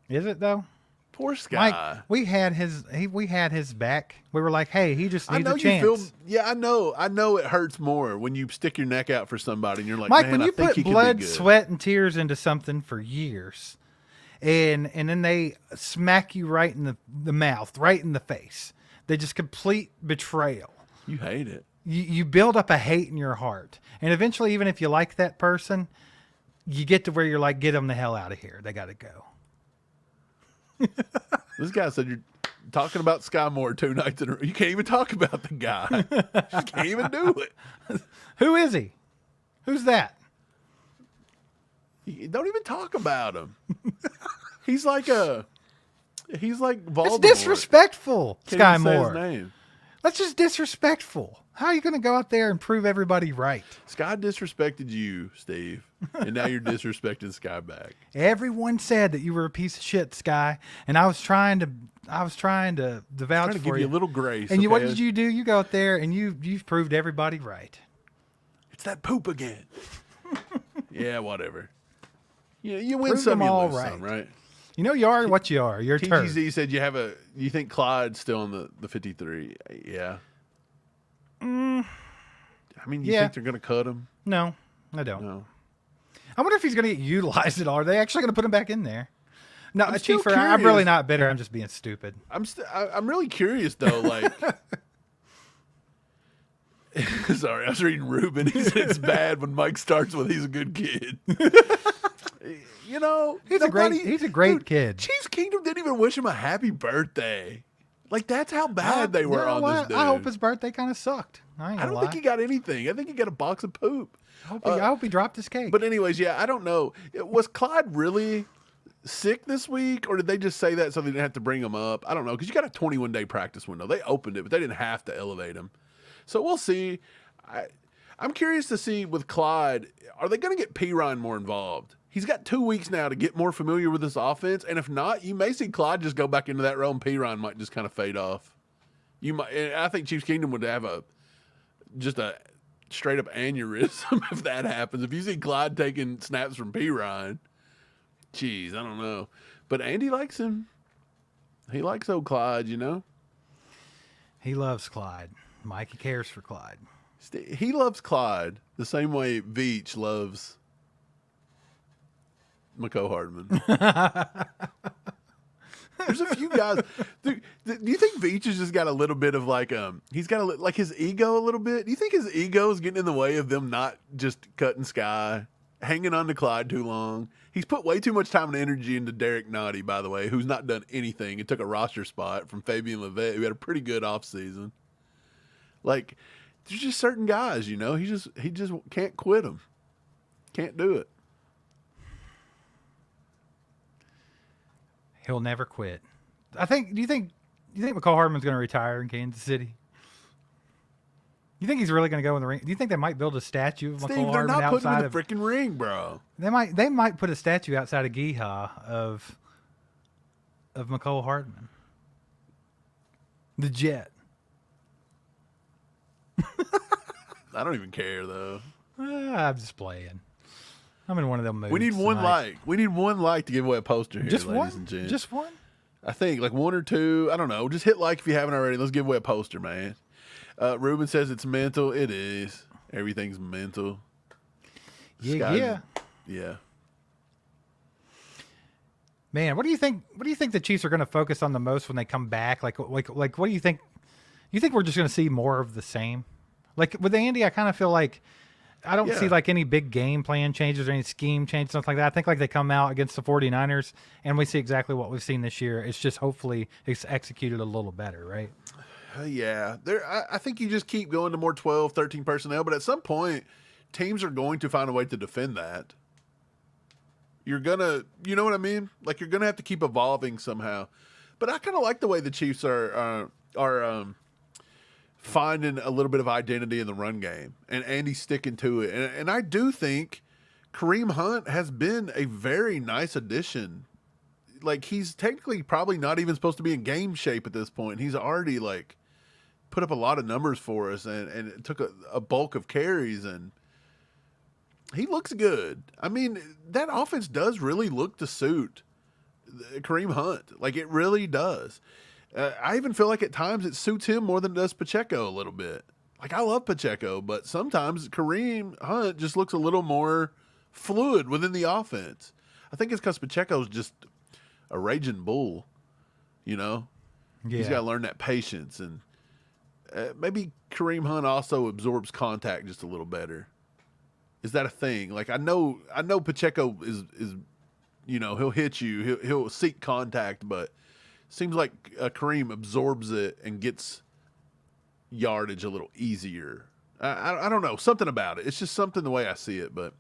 Is it though? Poor Skyy. Mike, we had his back. We were like, hey, he just I needs know a chance. you feel. Yeah, I know it hurts more when you stick your neck out for somebody and you're like, Mike, man, when you I think put he could blood, be good. sweat, and tears into something for years, and then they smack you right in the mouth, right in the face. They just complete betrayal. You hate it. You build up a hate in your heart, and eventually, even if you like that person, you get to where you're like, get them the hell out of here. They got to go. This guy said you're talking about Skyy Moore 2 nights in a row. You can't even talk about the guy. You can't even do it. Who is he? Who's that? You don't even talk about him. He's like Voldemort. It's disrespectful, Can't even Skyy say his Moore. name. That's just disrespectful. How are you going to go out there and prove everybody right? Skyy disrespected you, Steve, and now you're disrespecting Skyy back. Everyone said that you were a piece of shit, Skyy, and I was trying to vouch Trying to for give you a little grace. And what okay? did you do? You go out there and you've proved everybody right. It's that poop again. Yeah, whatever. You win Prove some, them you all lose right. some, right? You know you are what you are. You're a turd. TGZ said you think Clyde's still on the 53. Yeah. I mean, you Yeah. think they're going to cut him? No, I don't. No. I wonder if he's going to get utilized at all. Are they actually going to put him back in there? No, I'm still Chief, I'm really curious. not bitter. I'm just being stupid. I'm really curious though. Like, sorry, I was reading Ruben. He said it's bad when Mike starts with he's a good kid. He's a great dude, kid. Chiefs Kingdom didn't even wish him a happy birthday. Like, that's how bad they were You know on what? this dude. I hope his birthday kind of sucked. I ain't I gonna don't lie. think he got anything. I think he got a box of poop. I hope he dropped his cake. But anyways, yeah, I don't know. Was Clyde really sick this week, or did they just say that so they didn't have to bring him up? I don't know, because you got a 21-day practice window. They opened it, but they didn't have to elevate him. So we'll see. I'm curious to see with Clyde, are they going to get Pirine more involved? He's got 2 weeks now to get more familiar with this offense, and if not, you may see Clyde just go back into that role, and Pirine might just kind of fade off. You might. And I think Chiefs Kingdom would have a straight up aneurysm if that happens. If you see Clyde taking snaps from Pirine, geez, I don't know. But Andy likes him. He likes old Clyde, you know. He loves Clyde. Mikey cares for Clyde. He loves Clyde the same way Veach loves McCole Hardman. There's a few guys. Do you think Veach has just got a little bit of like he's got like his ego a little bit? Do you think his ego is getting in the way of them not just cutting Skyy, hanging on to Clyde too long? He's put way too much time and energy into Derek Nottie, by the way, who's not done anything. It took a roster spot from Fabian Levette, who had a pretty good offseason. Like, there's just certain guys, you know, he just can't quit them. Can't do it. He'll never quit. Do you think McCole Hardman's going to retire in Kansas City? You think he's really going to go in the ring? Do you think they might build a statue of Steve, McCole they're Hardman not putting him outside in the freaking ring, bro. They might put a statue outside of Geehaw of McCole Hardman. The Jet. I don't even care, though. I'm just playing. I'm in one of them moods. We need one tonight. like. We need one like to give away a poster here, Just ladies one? and gents. Just one? I think like one or two. I don't know. Just hit like if you haven't already. Let's give away a poster, man. Ruben says it's mental. It is. Everything's mental. Yeah. Yeah. Man, what do you think? What do you think the Chiefs are going to focus on the most when they come back? Like, what do you think? You think we're just going to see more of the same? Like with Andy, I kind of feel like I don't see like any big game plan changes or any scheme changes, something like that. I think like they come out against the 49ers and we see exactly what we've seen this year. It's just hopefully it's executed a little better, right? Yeah. I think you just keep going to more 12, 13 personnel, but at some point, teams are going to find a way to defend that. You're going to, you know what I mean? Like you're going to have to keep evolving somehow. But I kind of like the way the Chiefs are finding a little bit of identity in the run game, and Andy's sticking to it. And I do think Kareem Hunt has been a very nice addition. Like he's technically probably not even supposed to be in game shape at this point. He's already like put up a lot of numbers for us and took a bulk of carries, and he looks good. I mean, that offense does really look to suit Kareem Hunt. Like it really does. I even feel like at times it suits him more than it does Pacheco a little bit. Like I love Pacheco, but sometimes Kareem Hunt just looks a little more fluid within the offense. I think it's because Pacheco's just a raging bull, you know? Yeah. He's got to learn that patience, and maybe Kareem Hunt also absorbs contact just a little better. Is that a thing? Like I know Pacheco is you know, he'll hit you, he'll seek contact, but seems like Kareem absorbs it and gets yardage a little easier. I don't know, something about it. It's just something the way I see it, but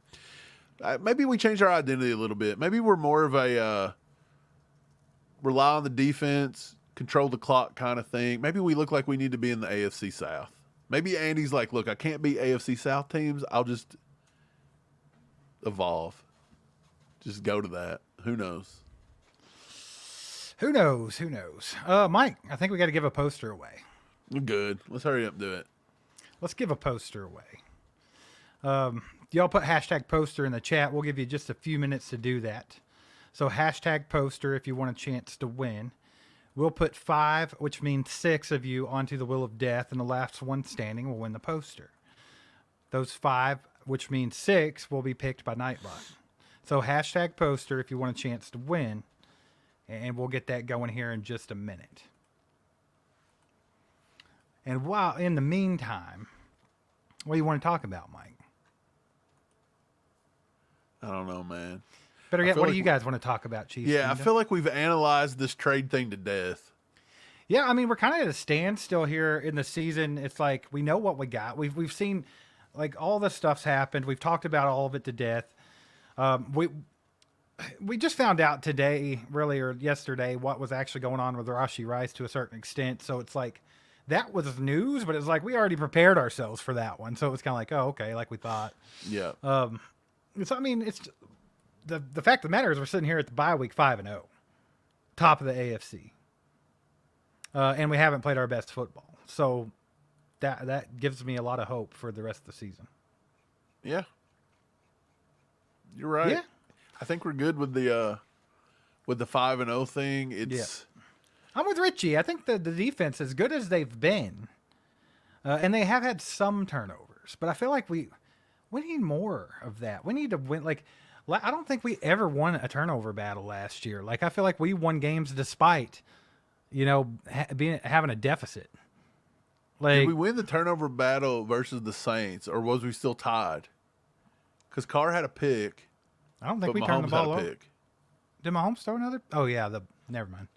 maybe we change our identity a little bit. Maybe we're more of a rely on the defense, control the clock kind of thing. Maybe we look like we need to be in the AFC South. Maybe Andy's like, look, I can't beat AFC South teams. I'll just evolve. Just go to that. Who knows? Who knows? Mike, I think we got to give a poster away. Good. Let's hurry up and do it. Let's give a poster away. Y'all put hashtag poster in the chat. We'll give you just a few minutes to do that. So hashtag poster if you want a chance to win. We'll put 5, which means 6 of you, onto the wheel of death, and the last one standing will win the poster. Those 5, which means 6, will be picked by Nightbot. So hashtag poster if you want a chance to win, and we'll get that going here in just a minute. And while in the meantime, what do you want to talk about, Mike? I don't know, man. Better yet, what do you guys want to talk about, Chiefs? Yeah, Kingdom? I feel like we've analyzed this trade thing to death. Yeah, I mean, we're kind of at a standstill here in the season. It's like we know what we got. We've seen, like, all this stuff's happened. We've talked about all of it to death. We just found out today, really, or yesterday, what was actually going on with Rashee Rice to a certain extent. So it's like that was news, but it's like we already prepared ourselves for that one. So it's kind of like, oh, okay, like we thought. Yeah. So I mean, it's the fact of the matter is we're sitting here at the bye week 5-0, top of the AFC, and we haven't played our best football. So that gives me a lot of hope for the rest of the season. Yeah. You're right. Yeah. I think we're good with the 5-0 thing. I'm with Richie. I think the defense, as good as they've been, and they have had some turnovers, but I feel like we need more of that. We need to win. Like, I don't think we ever won a turnover battle last year. Like, I feel like we won games despite, having a deficit. Like, did we win the turnover battle versus the Saints, or was we still tied? Because Carr had a pick. I don't think we Mahomes turned the ball had a over. pick. Did Mahomes throw another? Oh yeah, never mind.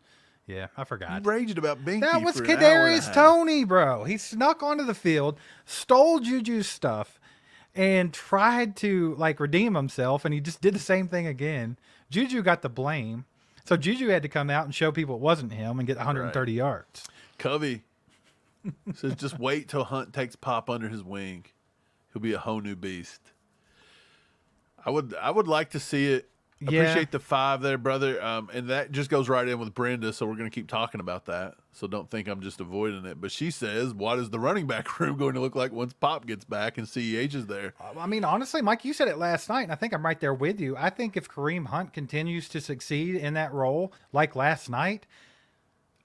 Yeah, I forgot. You raged about Binky. That was for an hour and a Kadarius half. Toney, bro. He snuck onto the field, stole Juju's stuff, and tried to redeem himself, and he just did the same thing again. Juju got the blame, so Juju had to come out and show people it wasn't him and get 130 yards. Covey says, just wait till Hunt takes Pop under his wing. He'll be a whole new beast. I would like to see it. Yeah. Appreciate the 5 there, brother. And that just goes right in with Brenda, so we're going to keep talking about that. So don't think I'm just avoiding it. But she says, what is the running back room going to look like once Pop gets back and CEH is there? I mean, honestly, Mike, you said it last night, and I think I'm right there with you. I think if Kareem Hunt continues to succeed in that role like last night,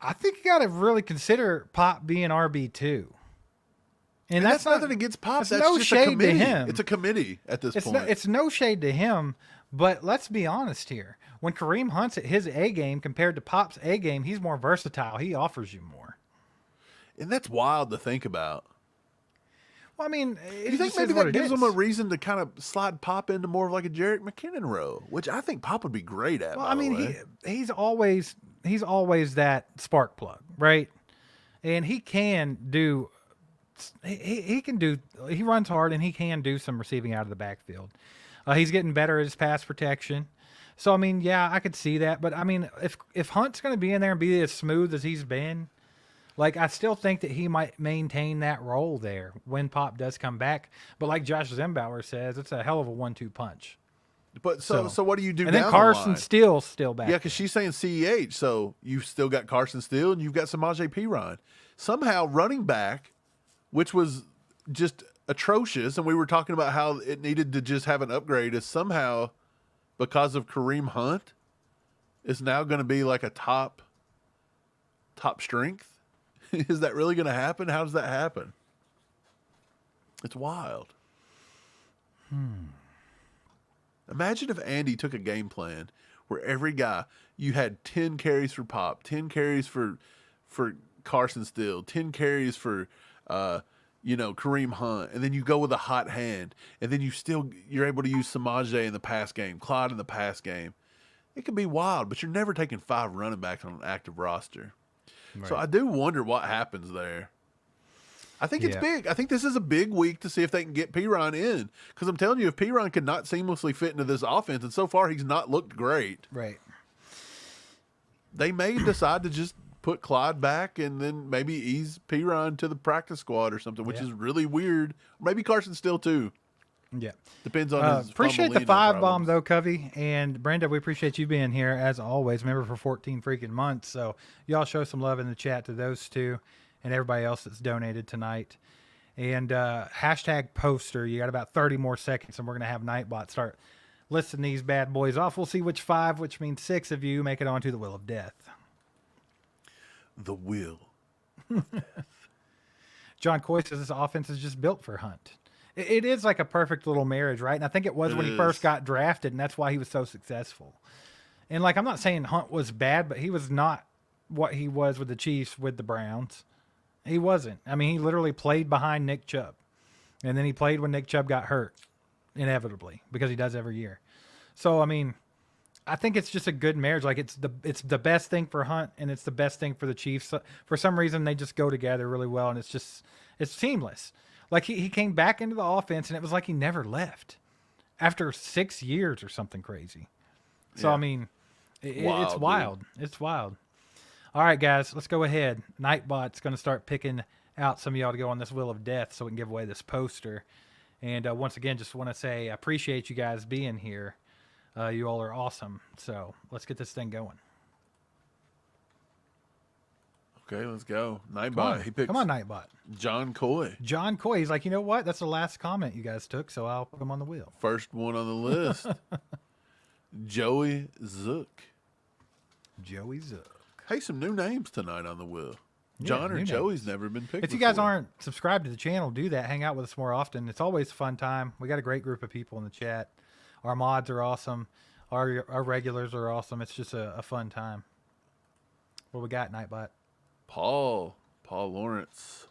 I think you got to really consider Pop being RB2. And that's nothing against Pop. That's no just shade a committee. to him. It's a committee at this point. It's no shade to him, but let's be honest here. When Kareem Hunt's at his A game compared to Pop's A game, he's more versatile. He offers you more. And that's wild to think about. Well, I mean, you think maybe that gives them a reason to kind of slide Pop into more of like a Jerick McKinnon role, which I think Pop would be great at. Well, I mean, he's always that spark plug, right? And he can do. He runs hard and he can do some receiving out of the backfield. He's getting better at his pass protection. So, I mean, yeah, I could see that. But, I mean, if Hunt's going to be in there and be as smooth as he's been, like, I still think that he might maintain that role there when Pop does come back. But like Josh Zembauer says, it's a hell of a 1-2 punch. But so what do you do and down then Carson the line? Steele's still back. Yeah, because she's saying CEH, so you've still got Carson Steele and you've got Samaje Perine. Somehow running back, which was just atrocious, and we were talking about how it needed to just have an upgrade, is somehow, because of Kareem Hunt, is now going to be like a top strength. Is that really going to happen? How does that happen? It's wild. Imagine if Andy took a game plan where every guy, you had 10 carries for Pop, 10 carries for Carson Steele, 10 carries for Kareem Hunt, and then you go with a hot hand, and then you're able to use Samaje in the pass game, Clyde in the pass game. It can be wild, but you're never taking 5 running backs on an active roster. Right. So I do wonder what happens there. I think it's big. I think this is a big week to see if they can get Perine in, because I'm telling you, if Perine could not seamlessly fit into this offense, and so far he's not looked great. Right. They may decide to just put Clyde back and then maybe ease Perine to the practice squad or something, which is really weird. Maybe Carson Steele too. Yeah. Depends on his appreciate the 5 problems. bomb though, Covey. And Brenda, we appreciate you being here as always. Remember, for 14 freaking months. So y'all show some love in the chat to those two and everybody else that's donated tonight. And hashtag poster. You got about 30 more seconds and we're going to have Nightbot start listing these bad boys off. We'll see which 5, which means 6 of you make it onto the Wheel of Death. The Wheel. John Coy says this offense is just built for Hunt. It is like a perfect little marriage, right? And I think it was when he first got drafted, and that's why he was so successful. And, like, I'm not saying Hunt was bad, but he was not what he was with the Chiefs, with the Browns. He wasn't. I mean, he literally played behind Nick Chubb. And then he played when Nick Chubb got hurt, inevitably, because he does every year. So, I mean, I think it's just a good marriage. Like, it's the best thing for Hunt, and it's the best thing for the Chiefs. For some reason, they just go together really well, and it's seamless. Like, he came back into the offense, and it was like he never left after 6 years or something crazy. So, I mean, it's wild. Dude. It's wild. All right, guys, let's go ahead. Nightbot's going to start picking out some of y'all to go on this Wheel of Death so we can give away this poster. And once again, just want to say I appreciate you guys being here. You all are awesome. So let's get this thing going. Okay, let's go. Nightbot. He picks. Come on, Nightbot. John Coy. John Coy. He's like, you know what? That's the last comment you guys took, so I'll put him on the wheel. First one on the list. Joey Zook. Joey Zook. Hey, some new names tonight on the wheel. John or Joey's never been picked. If you guys aren't subscribed to the channel, do that. Hang out with us more often. It's always a fun time. We got a great group of people in the chat. Our mods are awesome. Our regulars are awesome. It's just a fun time. What we got, Nightbot? Paul Lawrence.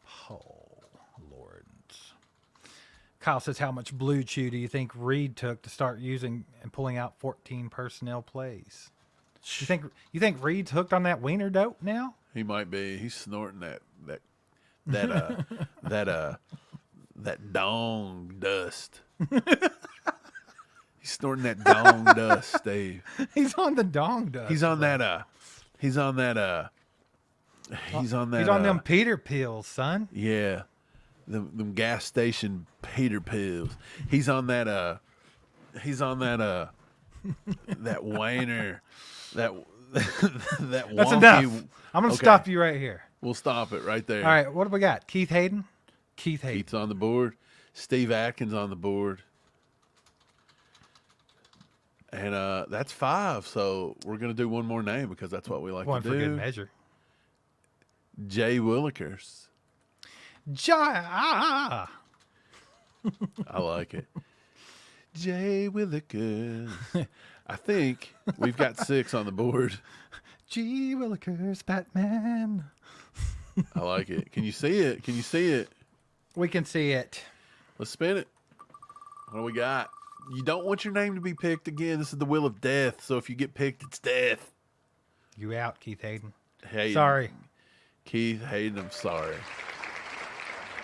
Paul Lawrence. Kyle says, how much blue chew do you think Reed took to start using and pulling out 14 personnel plays? You think Reed's hooked on that wiener dope now? He might be. He's snorting that dong dust. He's snorting that dong dust, Dave. He's on the dong dust. He's on that. He's on them Peter pills, son. Yeah. Them gas station Peter pills. He's on that that wiener. That That's wonky, enough. I'm gonna stop you right here. We'll stop it right there. All right, what do we got? Keith Hayden. Keith's on the board. Steve Atkins on the board. And that's 5, so we're going to do one more name because that's what we like to do. One for good measure. Jay Willikers. I like it. Jay Willikers. I think we've got 6 on the board. G. Willikers, Batman. I like it. Can you see it? Can you see it? We can see it. Let's spin it. What do we got? You don't want your name to be picked again. This is the wheel of death. So if you get picked, it's death. You out, Keith Hayden. Hayden. Sorry. Keith Hayden, I'm sorry.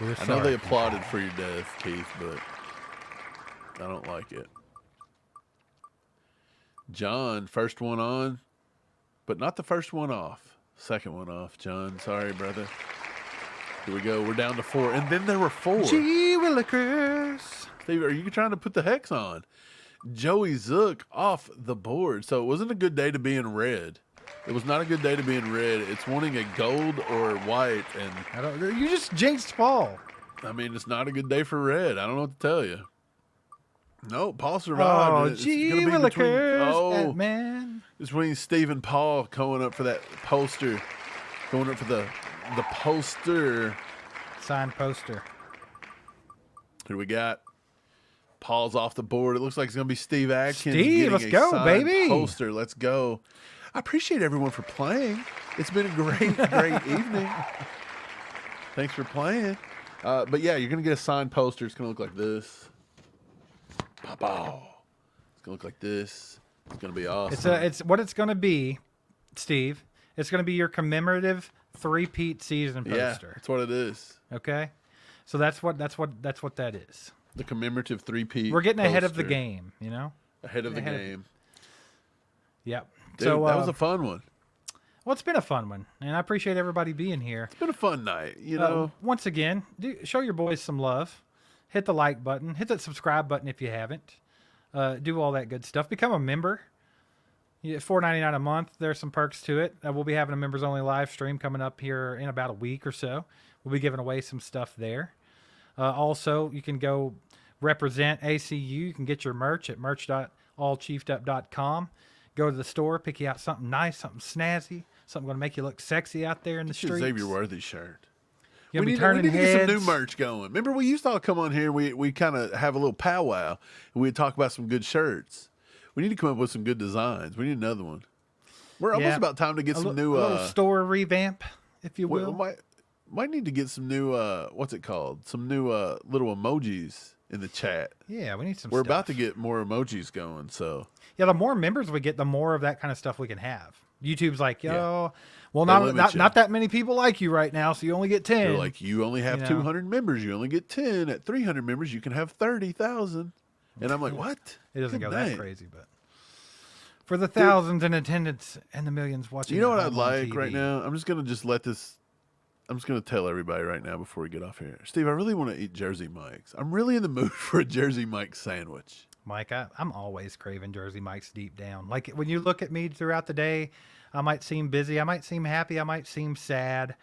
We're I know sorry. they applauded for your death, Keith, but I don't like it. John, first one on, but not the first one off. Second one off, John. Sorry, brother. Here we go. We're down to 4. And then there were 4. G. Willikers. Steve, are you trying to put the hex on? Joey Zook off the board. So it wasn't a good day to be in red. It was not a good day to be in red. It's wanting a gold or white. And You just jinxed Paul. I mean, it's not a good day for red. I don't know what to tell you. No, Paul survived. Oh, It's G. gonna be Willikers, Batman. it's between Steve and Paul going up for that poster. Going up for the poster. Signed poster. Who we got? Paul's off the board. It looks like it's going to be Steve Atkins. Steve, getting let's a go, signed baby. Poster. Let's go. I appreciate everyone for playing. It's been a great evening. Thanks for playing. But yeah, you're going to get a signed poster. It's going to look like this. Pow. It's going to look like this. It's going to be awesome. It's what it's going to be, Steve. It's going to be your commemorative three-peat season poster. Yeah, that's what it is. Okay, so that's what that is. The commemorative 3P. We're getting ahead of the poster. game, you know. Ahead of the game. Yep. Dude, so that was a fun one. well, it's been a fun one, and I appreciate everybody being here. It's been a fun night, you know. Once again, show your boys some love. Hit the like button. Hit that subscribe button if you haven't. Do all that good stuff. Become a member. $4.99 a month. There's some perks to it. We'll be having a members only live stream coming up here in about a week or so. We'll be giving away some stuff there. Also, you can go represent ACU. You can get your merch at merch.allchiefdup.com. Go to the store, pick you out something nice, something snazzy, something going to make you look sexy out there in the streets. Xavier Worthy shirt. You'll We be need turning to get some heads. new merch going. Remember, we used to all come on here and we kind of have a little powwow and we'd talk about some good shirts. We need to come up with some good designs. We need another one. We're almost Yeah. about time to get some new. A little store revamp, if you we will. might need to get some new. What's it called? Some new little emojis in the chat. Yeah, we need some We're stuff. about to get more emojis going. So Yeah, the more members we get, the more of that kind of stuff we can have. YouTube's like, Yeah. well, They limit not you. not that many people like you right now, so you only get 10. they're like, you only have you know. 200 members. You only get 10. At 300 members, you can have 30,000. And I'm like, what? It doesn't Good go that night. crazy, but for the thousands in attendance and the millions watching. You know at what I'd home on like right TV. now? I'm just gonna let this. I'm just gonna tell everybody right now before we get off here, Steve. I really want to eat Jersey Mike's. I'm really in the mood for a Jersey Mike's sandwich. Mike, I'm always craving Jersey Mike's deep down. Like when you look at me throughout the day, I might seem busy, I might seem happy, I might seem sad.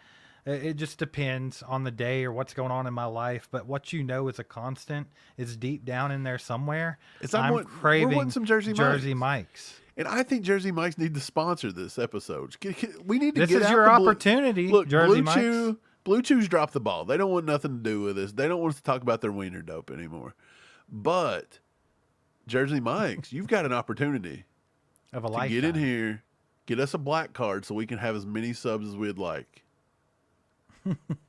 It just depends on the day or what's going on in my life. But what you know is a constant is deep down in there somewhere. I'm We're craving wanting some Jersey Mike's. And I think Jersey Mike's need to sponsor this episode. We need to This get is out your the Blue- opportunity, Look, Jersey Blue Chew's dropped the ball. They don't want nothing to do with this. They don't want us to talk about their wiener dope anymore. But Jersey Mike's, you've got an opportunity Of a to lifetime. get in here, get us a black card so we can have as many subs as we'd like.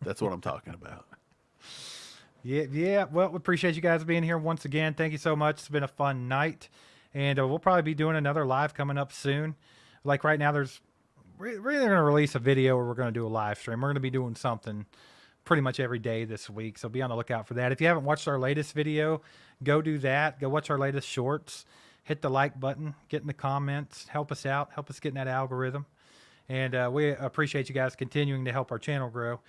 That's what I'm talking about. Yeah. Well, we appreciate you guys being here once again. Thank you so much. It's been a fun night. And we'll probably be doing another live coming up soon. Like right now, we're either going to release a video or we're going to do a live stream. We're going to be doing something pretty much every day this week. So be on the lookout for that. If you haven't watched our latest video, go do that. Go watch our latest shorts. Hit the like button. Get in the comments. Help us out. Help us get in that algorithm. And we appreciate you guys continuing to help our channel grow.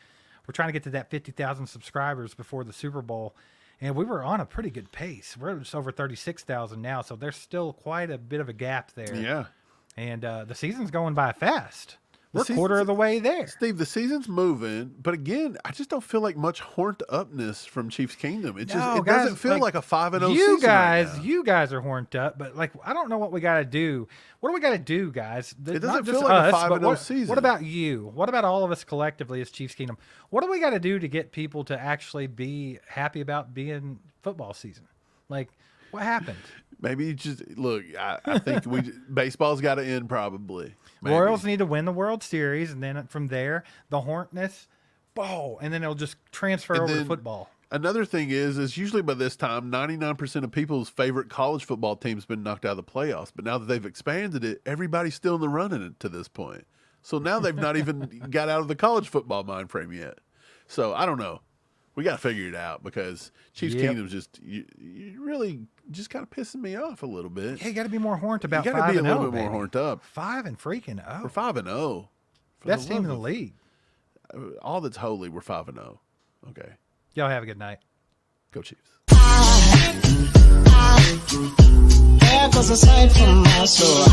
We're trying to get to that 50,000 subscribers before the Super Bowl. And we were on a pretty good pace. We're just over 36,000 now. So there's still quite a bit of a gap there. Yeah. And the season's going by fast. We're quarter of the way there. Steve, the season's moving, but again, I just don't feel like much horned upness from Chiefs Kingdom. It doesn't feel like a 5-0 season. You guys are horned up, but like I don't know what we got to do. What do we got to do, guys? It doesn't feel like a 5-0 season. What about you? What about all of us collectively as Chiefs Kingdom? What do we got to do to get people to actually be happy about being football season? Like, what happened? Maybe just look. I think baseball's got to end probably. Maybe. Royals need to win the World Series, and then from there, the hornetness, and then it'll just transfer over to football. Another thing is usually by this time, 99% of people's favorite college football team's been knocked out of the playoffs. But now that they've expanded it, everybody's still in the running to this point. So now they've not even got out of the college football mind frame yet. So I don't know. We got to figure it out because Chiefs Kingdom's just you really just kind of pissing me off a little bit. Yeah, you got to be more horned about 5-0. You got to be a little bit more horned up. 5-0. We're 5-0. Best team in the league. All that's holy, we're 5-0. Okay. Y'all have a good night. Go Chiefs. There goes a sight from my soul.